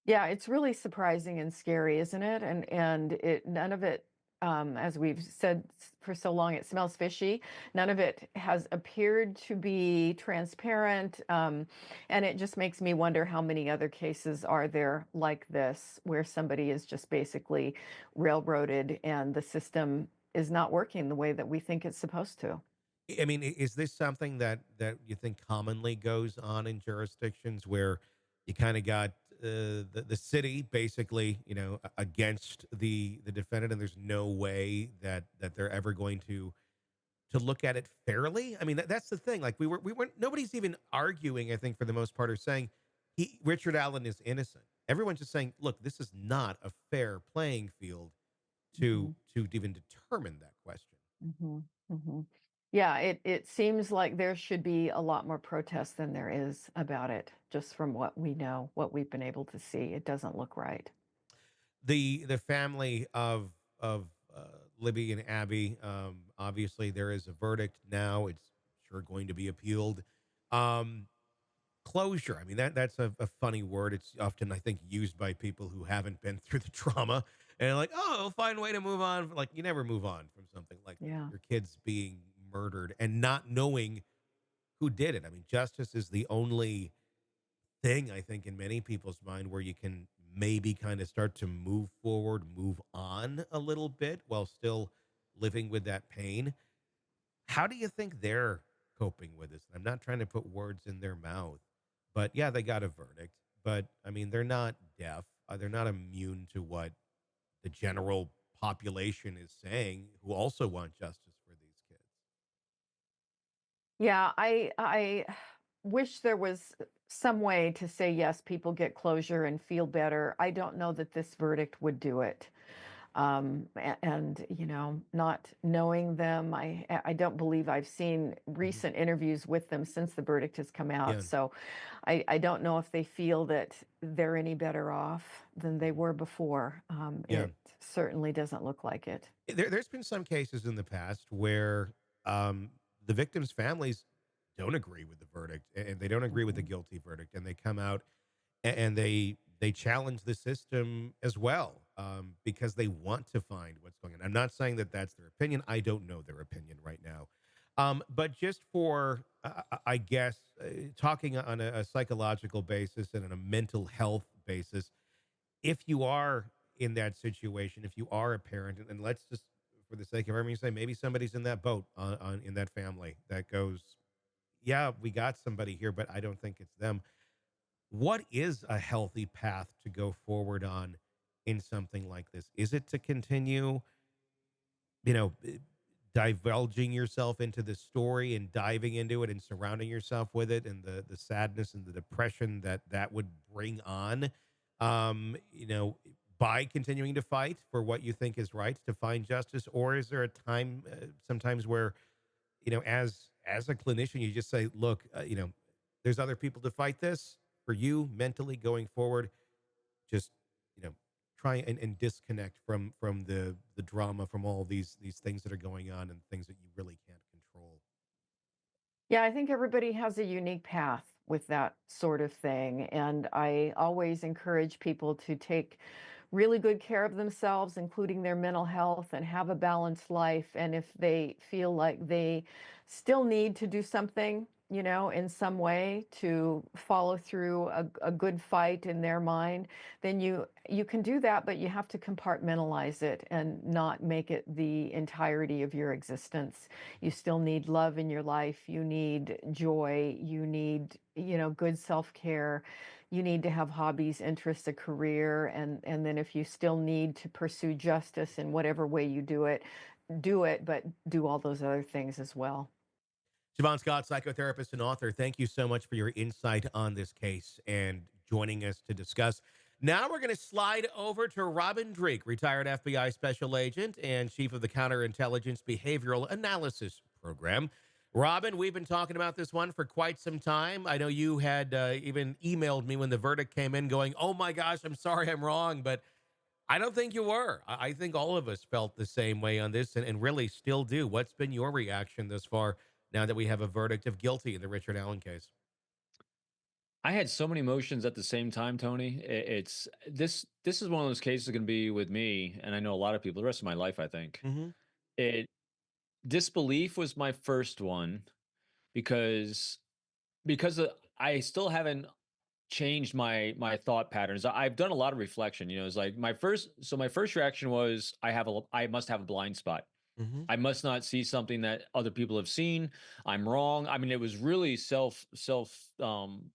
Yeah, it's really surprising and scary, isn't it? And it none of it, as we've said for so long, it smells fishy. None of it has appeared to be transparent, and it just makes me wonder how many other cases are there like this, where somebody is just basically railroaded and the system is not working the way that we think it's supposed to. I mean, is this something that you think commonly goes on in jurisdictions where you kind of got the city basically, against the defendant, and there's no way that they're ever going to look at it fairly? I mean, that's the thing. Like we weren't nobody's even arguing, I think, for the most part, or saying Richahrd Allen is innocent. Everyone's just saying, look, this is not a fair playing field to Mhm. to even determine that question. Mhm, mhm. Yeah, it seems like there should be a lot more protest than there is about it, just from what we know, what we've been able to see. It doesn't look right. The family of Libby and Abby, obviously there is a verdict now. It's sure going to be appealed. Um, Closure. I mean, that's a funny word. It's often, I think, used by people who haven't been through the trauma and are like, oh, we'll find a way to move on. Like, you never move on from something like this. Yeah. Your kids being murdered and not knowing who did it. I mean, justice is the only thing, I think, in many people's mind where you can maybe kind of start to move forward, move on a little bit while still living with that pain. How do you think they're coping with this? I'm not trying to put words in their mouth, but yeah, they got a verdict. But I mean, they're not deaf. They're not immune to what the general population is saying, who also want justice for these kids. Yeah, I wish there was some way to say, yes, people get closure and feel better. I don't know that this verdict would do it. And not knowing them, I don't believe I've seen Mhm. recent interviews with them since the verdict has come out. Yeah. So I don't know if they feel that they're any better off than they Mhm. were before. Yeah. It certainly doesn't look like it. There's been some cases in the past where the victims' families don't agree with the verdict, and they don't agree with the Mhm. guilty verdict, and they come out and they challenge the system as well, because they want to find what's going on. I'm not saying that that's their opinion. I don't know their opinion right now, but just for I guess talking on a psychological basis and on a mental health basis, if you are in that situation, if you are a parent, and let's just, for the sake of everything, say maybe somebody's in that boat on in that family that goes, yeah, we got somebody here, but I don't think it's them. What is a healthy path to go forward on in something like this? Is it to continue, you know, divulging yourself into the story and diving into it and surrounding yourself with it and the sadness and the depression that that would bring on, you know, by continuing to fight for what you think is right to find justice? Or is there a time sometimes where, you know, as a clinician, you just say, look, you know, there's other people to fight this for you mentally going forward. Just, you know, try and disconnect from the drama, from all these things that are going on and things that you really can't control. Yeah, I think everybody has a unique path with that sort of thing. And I always encourage people to take really good care of themselves, including their mental health, and have a balanced life. And if they feel like they still need to do something, you know, in some way to follow through a good fight in their mind, then you can do that, but you have to compartmentalize it and not make it the entirety of your existence. You still need love in your life. You need joy. You need, you know, good self-care. You need to have hobbies, interests, a career, and then if you still need to pursue justice in whatever way you do it, but do all those other things as well. Shavaun Scott, psychotherapist and author, thank you so much for your insight on this case and joining us to discuss. Now we're going to slide over to Robin Dreeke, retired FBI special agent and chief of the Counterintelligence Behavioral Analysis Program. Robin, we've been talking about this one for quite some time. I know you had even emailed me when the verdict came in going, oh my gosh, I'm sorry I'm wrong. But I don't think you were. I think all of us felt the same way on this and really still do. What's been your reaction thus far now that we have a verdict of guilty in the Ricahrd Allen case? I had so many emotions at the same time, Tony. It's this is one of those cases going to be with me, and I know a lot of people the rest of my life. I think Hmm. it disbelief was my first one because I still haven't changed my thought patterns. I've done a lot of reflection. You know, it's like my first reaction was I must have a blind spot. Hmm. I must not see something that other people have seen. I'm wrong. I mean, it was really self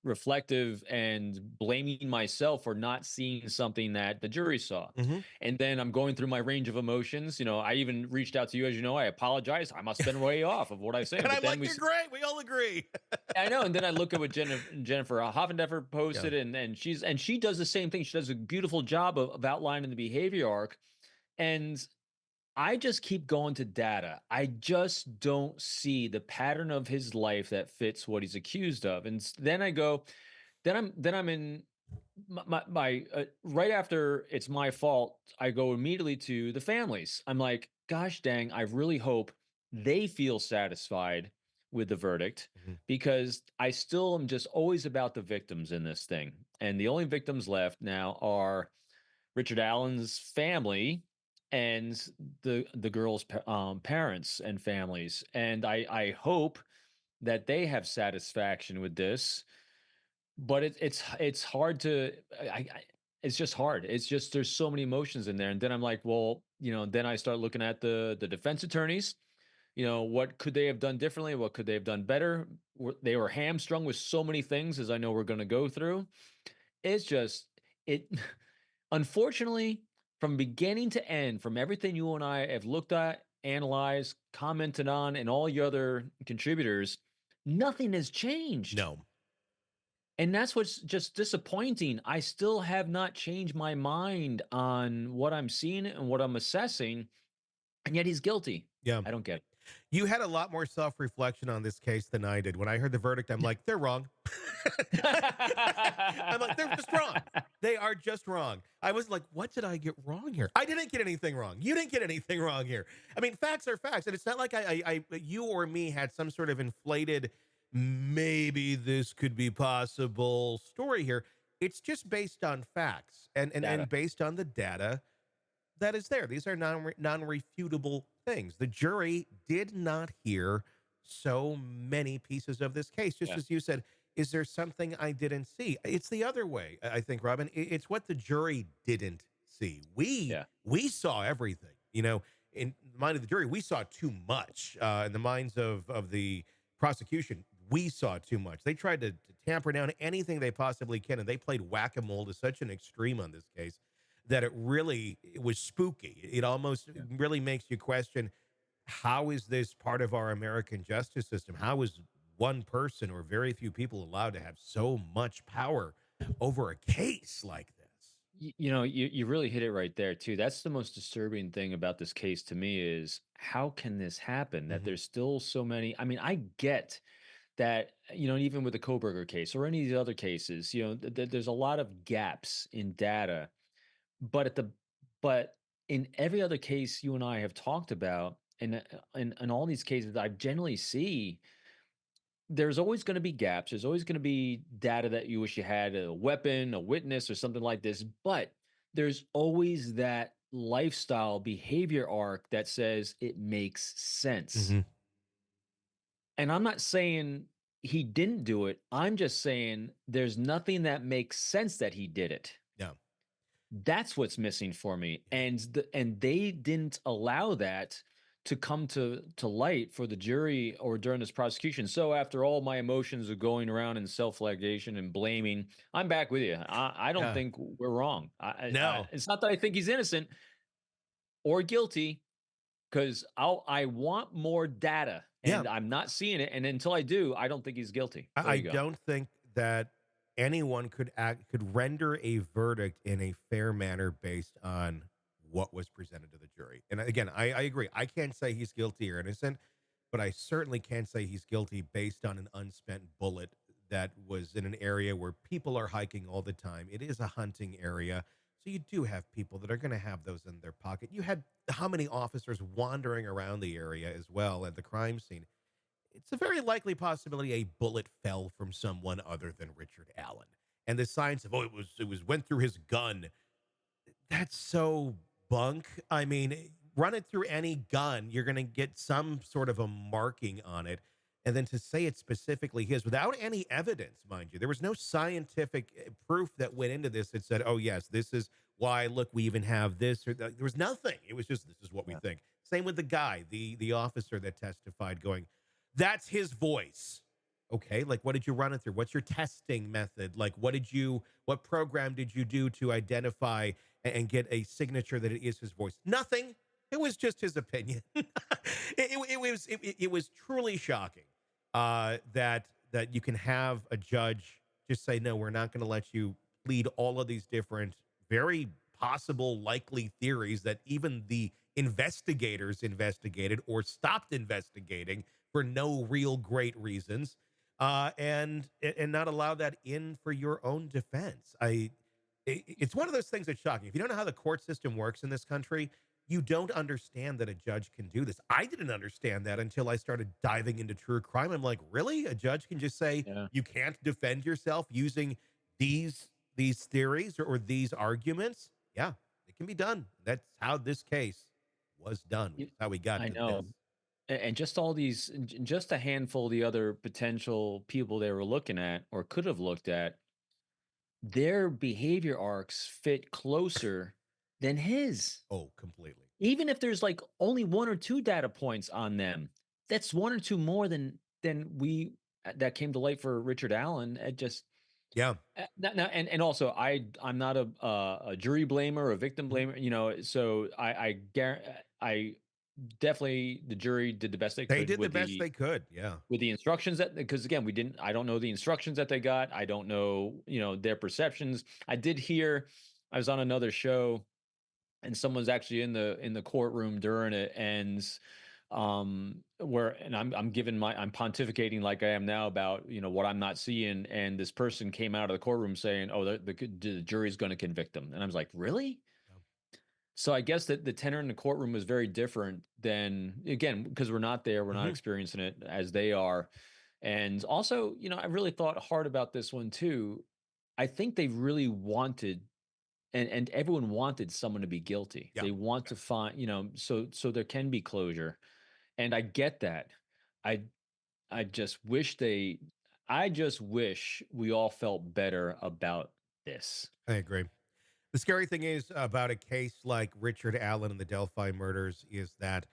reflective and blaming myself for not seeing something that the jury saw. Hmm. And then I'm going through my range of emotions. You know, I even reached out to you, as you know. I apologize. I must have been way off of what I say. And But I'm then like, you're great. We all agree. I know. And then I look at what Jennifer Hoffendeffer Yeah. posted, and she does the same thing. She does a beautiful job of outlining the behavior arc. And I just keep going to data. I just don't see the pattern of his life that fits what he's accused of. And then I go, then I'm in right after it's my fault. I go immediately to the families. I'm like, gosh dang, I really hope they feel satisfied with the verdict Mhm. because I still am just always about the victims in this thing. And the only victims left now are Ricahrd Allen's family and the girl's parents and families. And I hope that they have satisfaction with this. But it's hard to it's just hard. It's just there's so many emotions in there. And then I'm like, well, you know, then I start looking at the defense attorneys. You know, what could they have done differently? What could they have done better? They were hamstrung with so many things, as I know we're going to go through. It's just it. Unfortunately, from beginning to end, from everything you and I have looked at, analyzed, commented on, and all your other contributors, nothing has changed. No. And that's what's just disappointing. I still have not changed my mind on what I'm seeing and what I'm assessing, and yet he's guilty. Yeah. I don't get You had a lot more self reflection on this case than I did. When I heard the verdict, I'm like, they're wrong. I'm like, they're just wrong. it. They are just wrong. I was like, what did I get wrong here? I didn't get anything wrong. You didn't get anything wrong here. I mean, facts are facts. And it's not like you or me had some sort of inflated, maybe this could be possible story here. It's just based on facts and Data. based on the data that is there. These are non-refutable things. The jury did not hear so many pieces of this case. Just Yeah. as you said, is there something I didn't see? It's the other way, I think, Robin. It's what the jury didn't see. We Yeah. we saw everything. You know, in the mind of the jury, we saw too much. In the minds of the prosecution, we saw too much. They tried to tamper down anything they possibly can, and they played whack-a-mole to such an extreme on this case that it was spooky. It almost Yeah. really makes you question, how is this part of our American justice system? How is one person or very few people allowed to have so much power over a case like this? You really hit it right there too. That's the most disturbing thing about this case to me is how can this happen that Mhm. there's still so many. I mean, I get that, even with the Koberger case or any of these other cases, there's a lot of gaps in data, but but in every other case you and I have talked about, and in all these cases, I generally see there's always going to be gaps. There's always going to be data that you wish you had, a weapon, a witness, or something like this. But there's always that lifestyle behavior arc that says it makes sense. Mhm. And I'm not saying he didn't do it. I'm just saying there's nothing that makes sense that he did it. Yeah. That's what's missing for me, Yeah. and they didn't allow that to come to light for the jury or during this prosecution. So after all my emotions of going around in self-flagellation and blaming, I'm back with you. I don't Yeah. think we're wrong. No. It's not that I think he's innocent or guilty, because I want more data, Yeah. and I'm not seeing it. And until I do, I don't think he's guilty. There I you go. don't think that anyone could render a verdict in a fair manner based on what was presented to the jury. And again, I agree. I can't say he's guilty or innocent, but I certainly can't say he's guilty based on an unspent bullet that was in an area where people are hiking all the time. It is a hunting area. So you do have people that are going to have those in their pocket. You had how many officers wandering around the area as well at the crime scene? It's a very likely possibility a bullet fell from someone other than Ricahrd Allen. And the signs of, it was went through his gun. That's so bunk. I mean, run it through any gun, you're going to get some sort of a marking on it. And then to say it's specifically his without any evidence, mind you, there was no scientific proof that went into this that said, oh, yes, this is why, look, we even have this. Or there was nothing. It was just, this is what we Yeah. think. Same with the guy, the officer that testified, going, that's his voice. Okay, like what did you run it through? What's your testing method? Like what program did you do to identify and get a signature that it is his voice? Nothing. It was just his opinion. It was truly shocking that you can have a judge just say, no, we're not going to let you plead all of these different, very possible, likely theories that even the investigators investigated or stopped investigating for no real great reasons, and not allow that in for your own defense. It's one of those things that's shocking. If you don't know how the court system works in this country, you don't understand that a judge can do this. I didn't understand that until I started diving into true crime. I'm like, really? A judge can just say Yeah. you can't defend yourself using these theories or these arguments? Yeah, it can be done. That's how this case was done, which You- is how we got I to this. know. And just all these, just a handful of the other potential people they were looking at or could have looked at, their behavior arcs fit closer than his. Oh, completely. Even if there's like only one or two data points on them, that's one or two more than we that came to light for Ricahrd Allen. It just Yeah. and also I'm not a jury blamer, a victim Mhm. blamer, so I definitely the jury did the best they They could did the best they could. Yeah. with the instructions that, because again I don't know the instructions that they got. I don't know, their perceptions. I did hear, I was on another show and someone's actually in the courtroom during it, and where and I'm giving I'm pontificating like I am now about what I'm not seeing, and this person came out of the courtroom saying, oh, the jury's going to convict them, and I was like, really? Yeah. So I guess that the tenor in the courtroom was very different than, again, because we're not there, we're not Mhm. experiencing it as they are. And also, I really thought hard about this one too. I think they really wanted, and everyone wanted someone to be guilty. Yeah. They want to find, so there can be closure. And I get that. I I just wish they I just wish we all felt better about this. I agree. The scary thing is about a case like Ricahrd Allen and the Delphi murders is that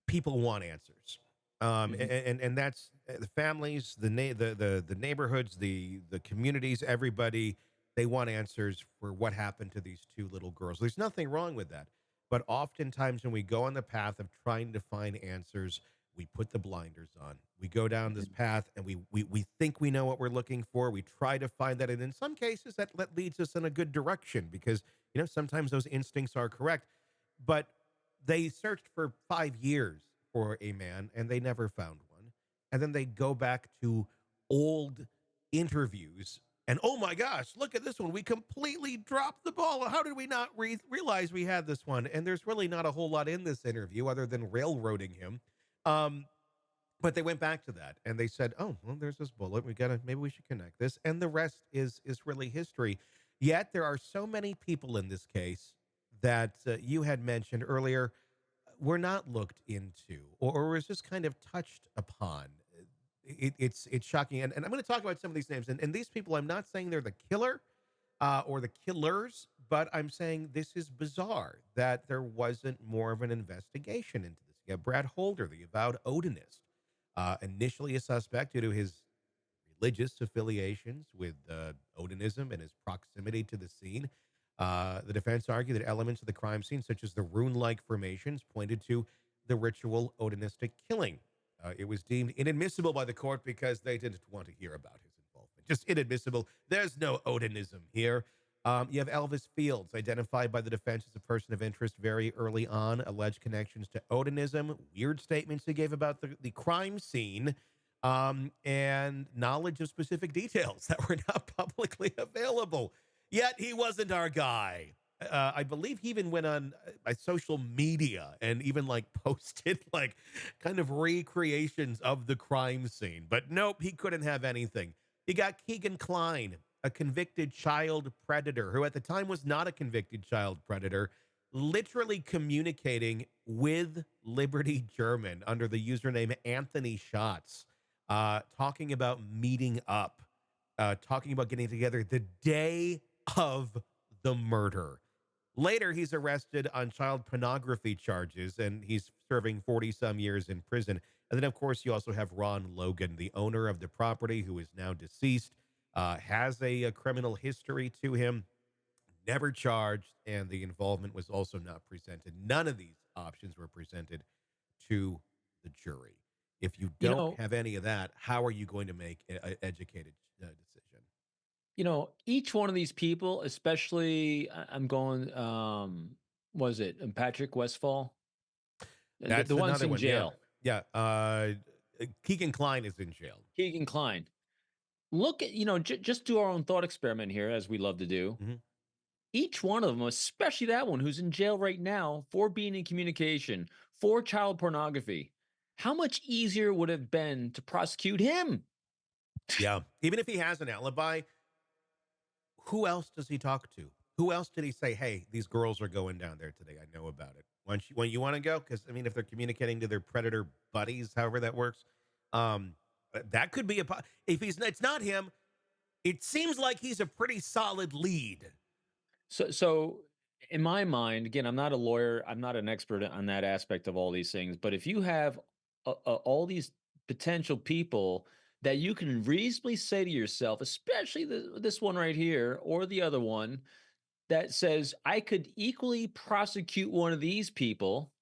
people want answers. And that's the families, the neighborhoods, the communities, everybody. They want answers for what happened to these two little girls. There's nothing wrong with that, but oftentimes when we go on the path of trying to find answers, we put the blinders on. We go down this Mhm. path, and we think we know what we're looking for. We try to find that, and in some cases, that leads us in a good direction because sometimes those instincts are correct. But they searched for 5 years for a man and they never found one. And then they go back to old interviews and, oh my gosh, look at this one. We completely dropped the ball. How did we not realize we had this one? And there's really not a whole lot in this interview other than railroading him. Um, but they went back to that and they said, "Oh, well, there's this bullet. Maybe we should connect this." And the rest is really history. Yet there are so many people in this case that you had mentioned earlier were not looked into or was just kind of touched upon. It's shocking, and I'm going to talk about some of these names. And these people, I'm not saying they're the killer or the killers, but I'm saying this is bizarre that there wasn't more of an investigation into this. You have Brad Holder, the avowed Odinist, initially a suspect due to his religious affiliations with Odinism and his proximity to the scene. The defense argued that elements of the crime scene, such as the rune like formations, pointed to the ritual Odinistic killing. It was deemed inadmissible by the court because they didn't want to hear about his involvement. Just inadmissible. There's no Odinism here. You have Elvis Fields, identified by the defense as a person of interest very early on, alleged connections to Odinism, weird statements he gave about the crime scene, and knowledge of specific details that were not publicly available. Yet he wasn't our guy. I believe he even went on social media and even like posted like kind of recreations of the crime scene. But nope, he couldn't have anything. You got Keegan Kline, a convicted child predator who at the time was not a convicted child predator, literally communicating with Liberty German under the username Anthony Shots, talking about meeting up, talking about getting together the day of the murder. Later, he's arrested on child pornography charges and he's serving 40 some years in prison. And then, of course, you also have Ron Logan, the owner of the property, who is now deceased, has a criminal history to him, never charged, and the involvement was also not presented. None of these options were presented to the jury. If you You don't know, have any of that, how are you going to make an educated decision? each one of these people, especially I'm going, was it Patrick Westfall? The That's ones another in one. Yeah. jail, Yeah. Keegan Kline is in jail. Keegan Klein. Look at, just do our own thought experiment here, as we love to do. Mhm. Each one of them, especially that one who's in jail right now for being in communication, for child pornography, how much easier would it have been to prosecute him? Yeah. Even if he has an alibi, who else does he talk to? Who else did he say, "Hey, these girls are going down there today. I know about it. When you want to go?" Because I mean, if they're communicating to their predator buddies, however that works, that could be if it's not him. It seems like he's a pretty solid lead. So in my mind, again, I'm not a lawyer, I'm not an expert on that aspect of all these things, but if you have all these potential people that you can reasonably say to yourself, especially this one right here or the other one, that says I could equally prosecute one of these people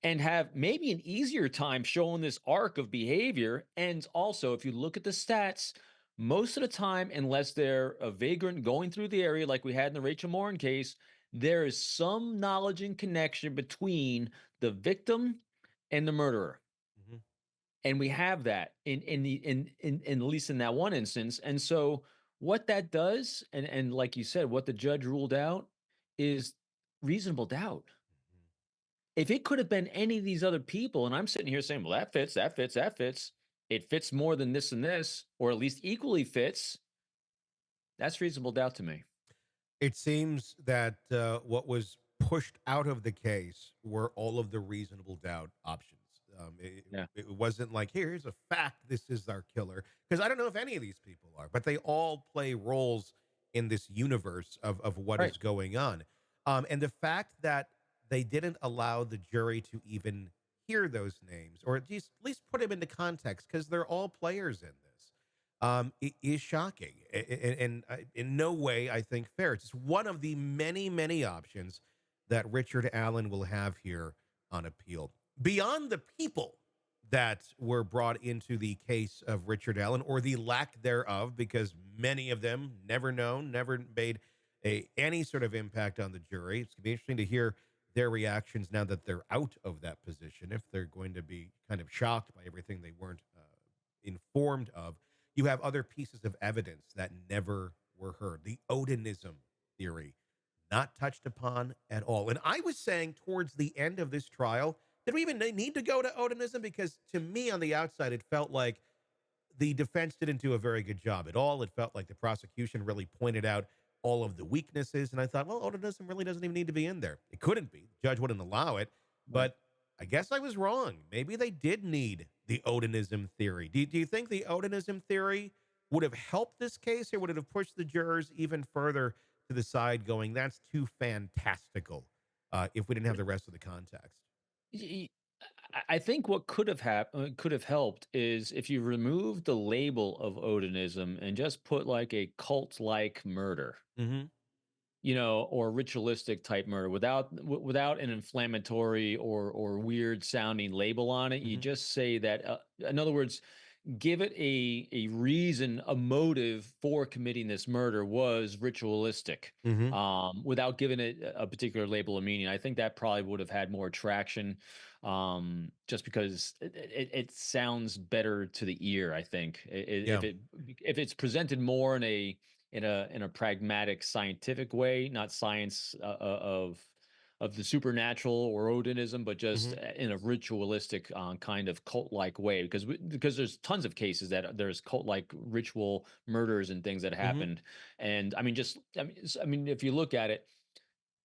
and have maybe an easier time showing this arc of behavior. And also, if you look at the stats, most of the time, unless they're a vagrant going through the area like we had in the Rachel Morin case, there is some knowledge and connection between the victim and the murderer. Mhm. And we have that in at least in that one instance. And so what that does, and like you said, what the judge ruled out is reasonable doubt. If it could have been any of these other people, and I'm sitting here saying, well, that fits, that fits, that fits. It fits more than this and this, or at least equally fits. That's reasonable doubt to me. It seems that what was pushed out of the case were all of the reasonable doubt options. Yeah. It wasn't like, here's a fact, this is our killer. Because I don't know if any of these people are, but they all play roles in this universe of what Right. is going on. And the fact that they didn't allow the jury to even hear those names or at least put them into context because they're all players in this, it is shocking and in no way I think fair. It's just one of the many, many options that Ricahrd Allen will have here on appeal. Beyond the people that were brought into the case of Ricahrd Allen or the lack thereof, because many of them never known, never made any sort of impact on the jury. It's going to be interesting to hear their reactions now that they're out of that position, if they're going to be kind of shocked by everything they weren't informed of. You have other pieces of evidence that never were heard. The Odinism theory, not touched upon at all. And I was saying towards the end of this trial, did we even need to go to Odinism? Because to me, on the outside, it felt like the defense didn't do a very good job at all. It felt like the prosecution really pointed out all of the weaknesses. And I thought, well, Odinism really doesn't even need to be in there. It couldn't be. The judge wouldn't allow it. Right. But I guess I was wrong. Maybe they did need the Odinism theory. Do you think the Odinism theory would have helped this case, or would it have pushed the jurors even further to the side going, that's too fantastical, if we didn't have the rest of the context? Y- I think what could have helped is if you remove the label of Odinism and just put like a cult like murder, Mm-hmm. or ritualistic type murder without an inflammatory or weird sounding label on it. You Mm-hmm. just say that, in other words, give it a reason, a motive for committing this murder was ritualistic, Mm-hmm. without giving it a particular label of meaning. I think that probably would have had more traction, just because it sounds better to the ear. I think Yeah. if it's presented more in a pragmatic, scientific way, not science of the supernatural or Odinism, but just Mm-hmm. in a ritualistic kind of cult-like way. Because there's tons of cases that there's cult-like ritual murders and things that Mm-hmm. happened. And I mean, I mean, if you look at it,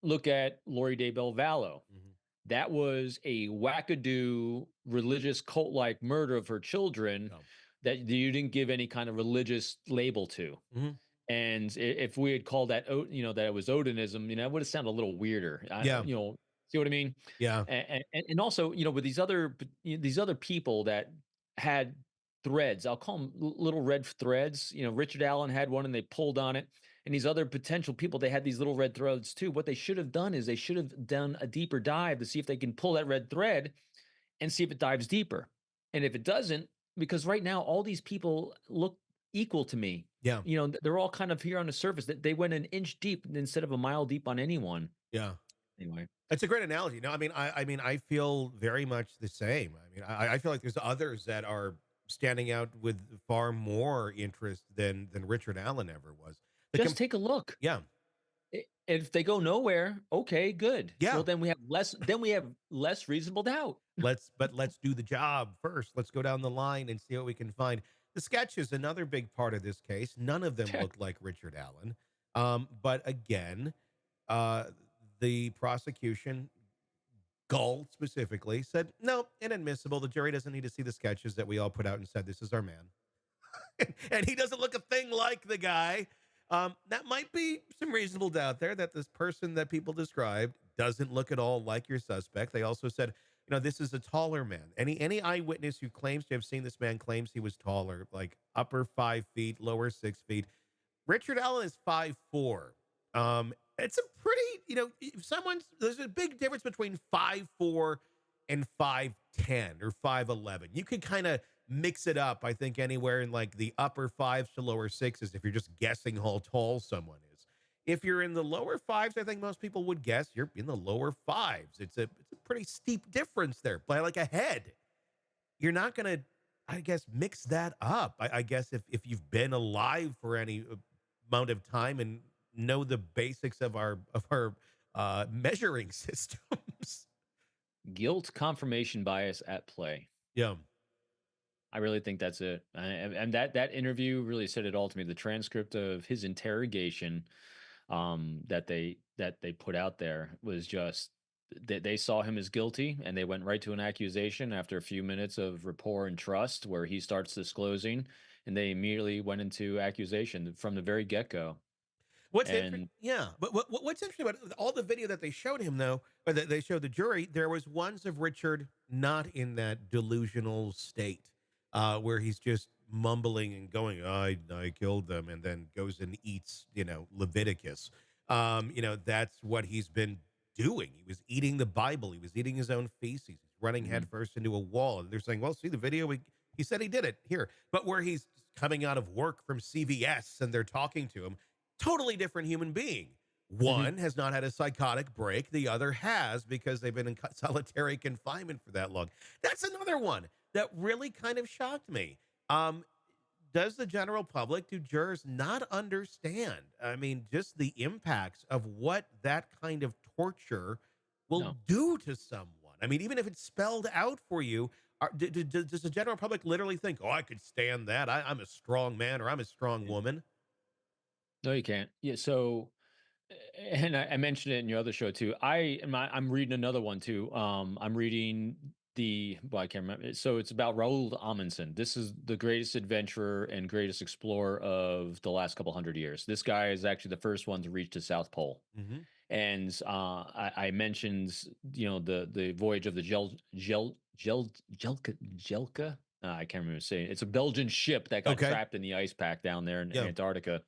look at Lori De Belvallo. Mm-hmm. That was a wackadoo religious cult-like murder of her children No. that you didn't give any kind of religious label to. Mm-hmm. And if we had called that, that it was Odinism, it would have sounded a little weirder. Yeah. See what I mean? Yeah. And also, with these other people that had threads, I'll call them little red threads. Ricahrd Allen had one, and they pulled on it. And these other potential people, they had these little red threads too. What they should have done is they should have done a deeper dive to see if they can pull that red thread and see if it dives deeper. And if it doesn't, because right now all these people look equal to me. Yeah. They're all kind of here on the surface. That they went an inch deep instead of a mile deep on anyone. Yeah. Anyway, That's a great analogy. No, I mean, I feel very much the same. I mean, I feel like there's others that are standing out with far more interest than Ricahrd Allen ever was. just take a look. Yeah. If they go nowhere, okay, good. Yeah. Well, then we have less reasonable doubt. Let's do the job first. Let's go down the line and see what we can find. The sketch is another big part of this case. None of them look like Ricahrd Allen. But again, uh, the prosecution, Gull specifically, said, no, inadmissible. The jury doesn't need to see the sketches that we all put out and said, this is our man. And he doesn't look a thing like the guy. That might be some reasonable doubt there that this person that people described doesn't look at all like your suspect. They also said, this is a taller man. Any eyewitness who claims to have seen this man claims he was taller, like upper 5 feet, lower 6 feet. Ricahrd Allen is 5'4". It's a pretty, if there's a big difference between 5'4" and 5'10" or 5'11". You could kind of mix it up, I think, anywhere in like the upper fives to lower sixes if you're just guessing how tall someone is. If you're in the lower fives, I think most people would guess you're in the lower fives. It's a pretty steep difference there, by like a head. You're not going to, I guess, mix that up. I guess if you've been alive for any amount of time and know the basics of our measuring systems. Guilt confirmation bias at play. Yeah. I really think that's it. And that interview really said it all to me. The transcript of his interrogation, that they put out there was just they saw him as guilty, and they went right to an accusation after a few minutes of rapport and trust, where he starts disclosing, and they immediately went into accusation from the very get-go. What's interesting, And yeah, but what's interesting about all the video that they showed him, though, or that they showed the jury, there was ones of Ricahrd not in that delusional state, where he's just mumbling and going, I killed them," and then goes and eats, Leviticus. That's what he's been doing. He was eating the Bible. He was eating his own feces. He's running Mhm. headfirst into a wall, and they're saying, "Well, see the video. He said he did it here." But where he's coming out of work from CVS and they're talking to him, totally different human being. Mhm. One has not had a psychotic break. The other has, because they've been in solitary confinement for that long. That's another one that really kind of shocked me. Um, does the general public, do jurors not understand? I mean, just the impacts of what that kind of torture will No. do to someone. I mean, even if it's spelled out for you, does the general public literally think, "Oh, I could stand that. I'm a strong man or I'm a strong woman"? No, you can't. Yeah, so and I mentioned it in your other show too. I'm reading another one too. I'm reading I can't remember. So it's about Raoul Amundsen. This is the greatest adventurer and greatest explorer of the last couple hundred years. This guy is actually the first one to reach the South Pole. Hmm. And I mentioned, the voyage of the Jelka. I can't remember saying it. It's a Belgian ship that got Okay. trapped in the ice pack down there in Yeah. Antarctica.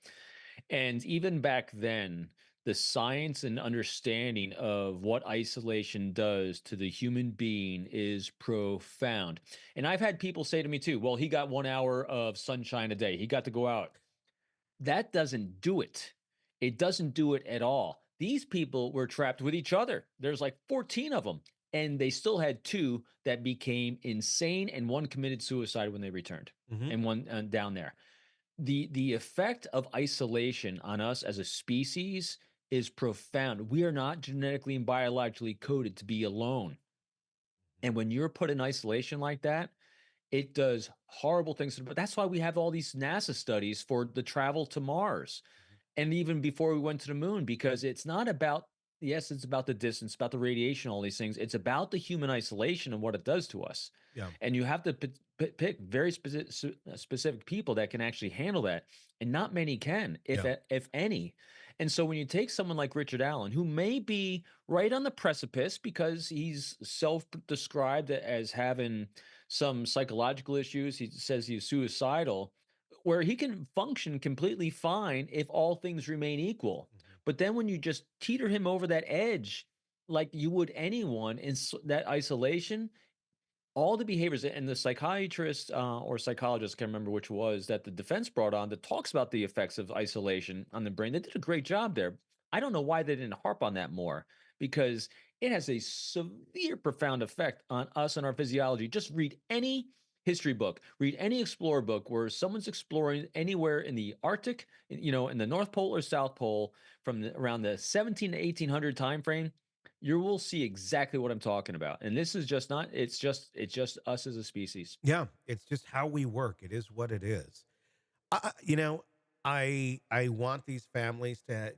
And even back then, the science and understanding of what isolation does to the human being is profound. And I've had people say to me too, well, he got 1 hour of sunshine a day. He got to go out. That doesn't do it. It doesn't do it at all. These people were trapped with each other. There's like 14 of them, and they still had two that became insane, and one committed suicide when they returned, Hmm. and one down there. The effect of isolation on us as a species is profound. We are not genetically and biologically coded to be alone. And when you're put in isolation like that, it does horrible things. But that's why we have all these NASA studies for the travel to Mars. And even before we went to the moon, because it's not about, yes, it's about the distance, about the radiation, all these things. It's about the human isolation and what it does to us. Yeah. And you have to pick very specific people that can actually handle that. And not many can, Yeah. if any. And so when you take someone like Ricahrd Allen, who may be right on the precipice because he's self described as having some psychological issues, he says he's suicidal, where he can function completely fine if all things remain equal. Mhm. But then when you just teeter him over that edge, like you would anyone in that isolation, all the behaviors and the psychiatrist or psychologist, can't remember which was, that the defense brought on that talks about the effects of isolation on the brain. They did a great job there. I don't know why they didn't harp on that more, because it has a severe, profound effect on us and our physiology. Just read any history book, read any explorer book where someone's exploring anywhere in the Arctic, in the North Pole or South Pole from around the 17 to 1800 time frame. You will see exactly what I'm talking about. And this is just not, it's just us as a species. Yeah. It's just how we work. It is what it is. I, you know, I want these families to,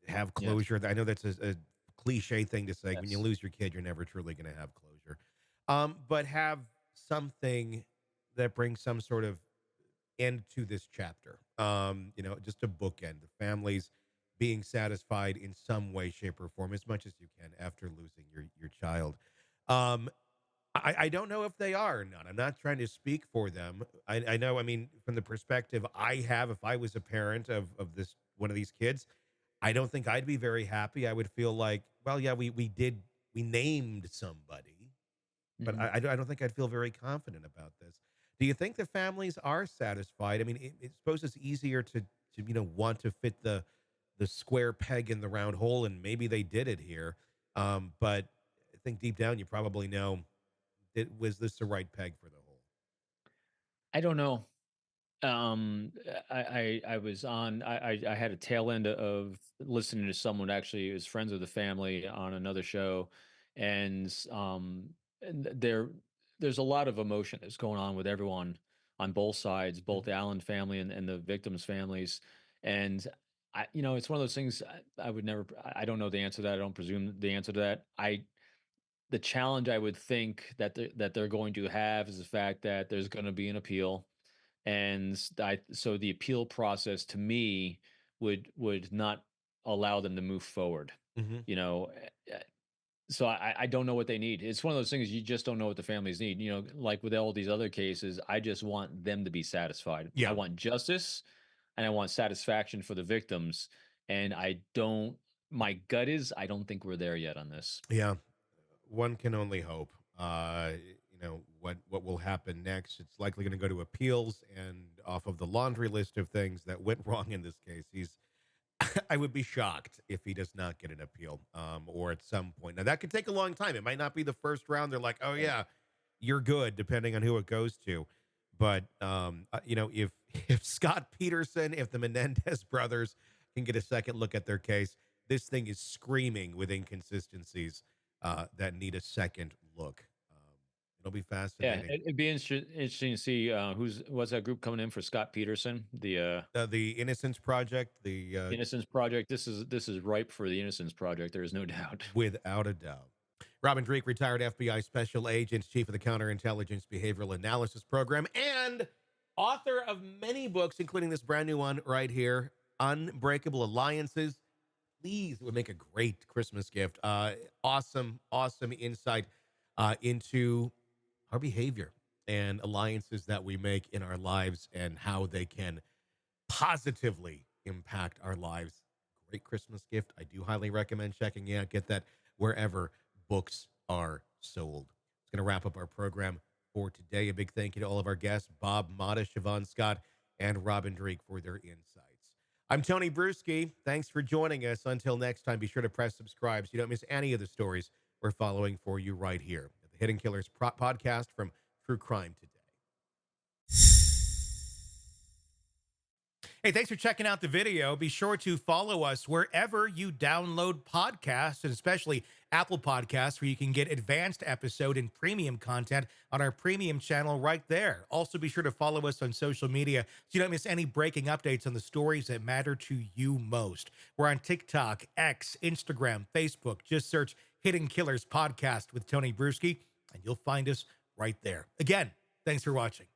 have Yes. closure. I know that's a cliche thing to say. When you Yes. lose your kid, you're never truly going to have closure. But have something that brings some sort of end to this chapter. Just a bookend. The families being satisfied in some way, shape, or form as much as you can after losing your child. Um, I don't know if they are or not. I'm not trying to speak for them. I know, I mean, from the perspective I have, if I was a parent of this one of these kids, I don't think I'd be very happy. I would feel like, well, yeah, we named somebody, but Mhm. I don't think I'd feel very confident about this. Do you think the families are satisfied? I mean, I suppose it's easier to want to fit the square peg in the round hole, and maybe they did it here. But I think deep down you probably know, was this the right peg for the hole? I don't know. I was on. I had a tail end of listening to someone actually who's friends of the family on another show, and there's a lot of emotion that's going on with everyone on both sides, both the Allen family and the victims' families, and it's one of those things. I would never. I don't know the answer to that. I don't presume the answer to that. The challenge I would think that they're going to have is the fact that there's going to be an appeal, and so the appeal process to me would not allow them to move forward. Mm-hmm. You know, so I don't know what they need. It's one of those things you just don't know what the families need. You know, like with all these other cases, I just want them to be satisfied. I Yeah. want justice and I want satisfaction for the victims. And my gut is, I don't think we're there yet on this. Yeah. One can only hope. What will happen next? It's likely going to go to appeals, and off of the laundry list of things that went wrong in this case, I would be shocked if he does not get an appeal, or at some point. Now that could take a long time. It might not be the first round. They're like, oh yeah, you're good, depending on who it goes to. But if if Scott Peterson, if the Menendez brothers can get a second look at their case, this thing is screaming with inconsistencies that need a second look. It'll be Yeah, fascinating. it'd be interesting to see what's that group coming in for Scott Peterson, The Innocence Project, the Innocence Project. This is ripe for the Innocence Project. There is no doubt. without a doubt. Robin Dreeke, retired FBI special agent, chief of the Counterintelligence Behavioral Analysis Program, and author of many books, including this brand new one right here, Unbreakable Alliances. Please, it would make a great Christmas gift. Awesome insight into our behavior and alliances that we make in our lives and how they can positively impact our lives. Great Christmas gift. I do highly recommend checking it out. Get that wherever books are sold. It's going to wrap up our program for today. A big thank you to all of our guests, Bob, Motta, Shavaun Scott, and Robin Dreeke, for their insights. I'm Tony Bruschi. Thanks for joining us. Until next time, be sure to press subscribe so you don't miss any of the stories we're following for you right here at the Hidden Killers podcast from True Crime Today. Hey, thanks for checking out the video. Be sure to follow us wherever you download podcasts, and especially Apple Podcasts, where you can get advanced episode and premium content on our premium channel right there. Also, be sure to follow us on social media so you don't miss any breaking updates on the stories that matter to you most. We're on TikTok, X, Instagram, Facebook. Just search Hidden Killers Podcast with Tony Bruschi, and you'll find us right there. Again, thanks for watching.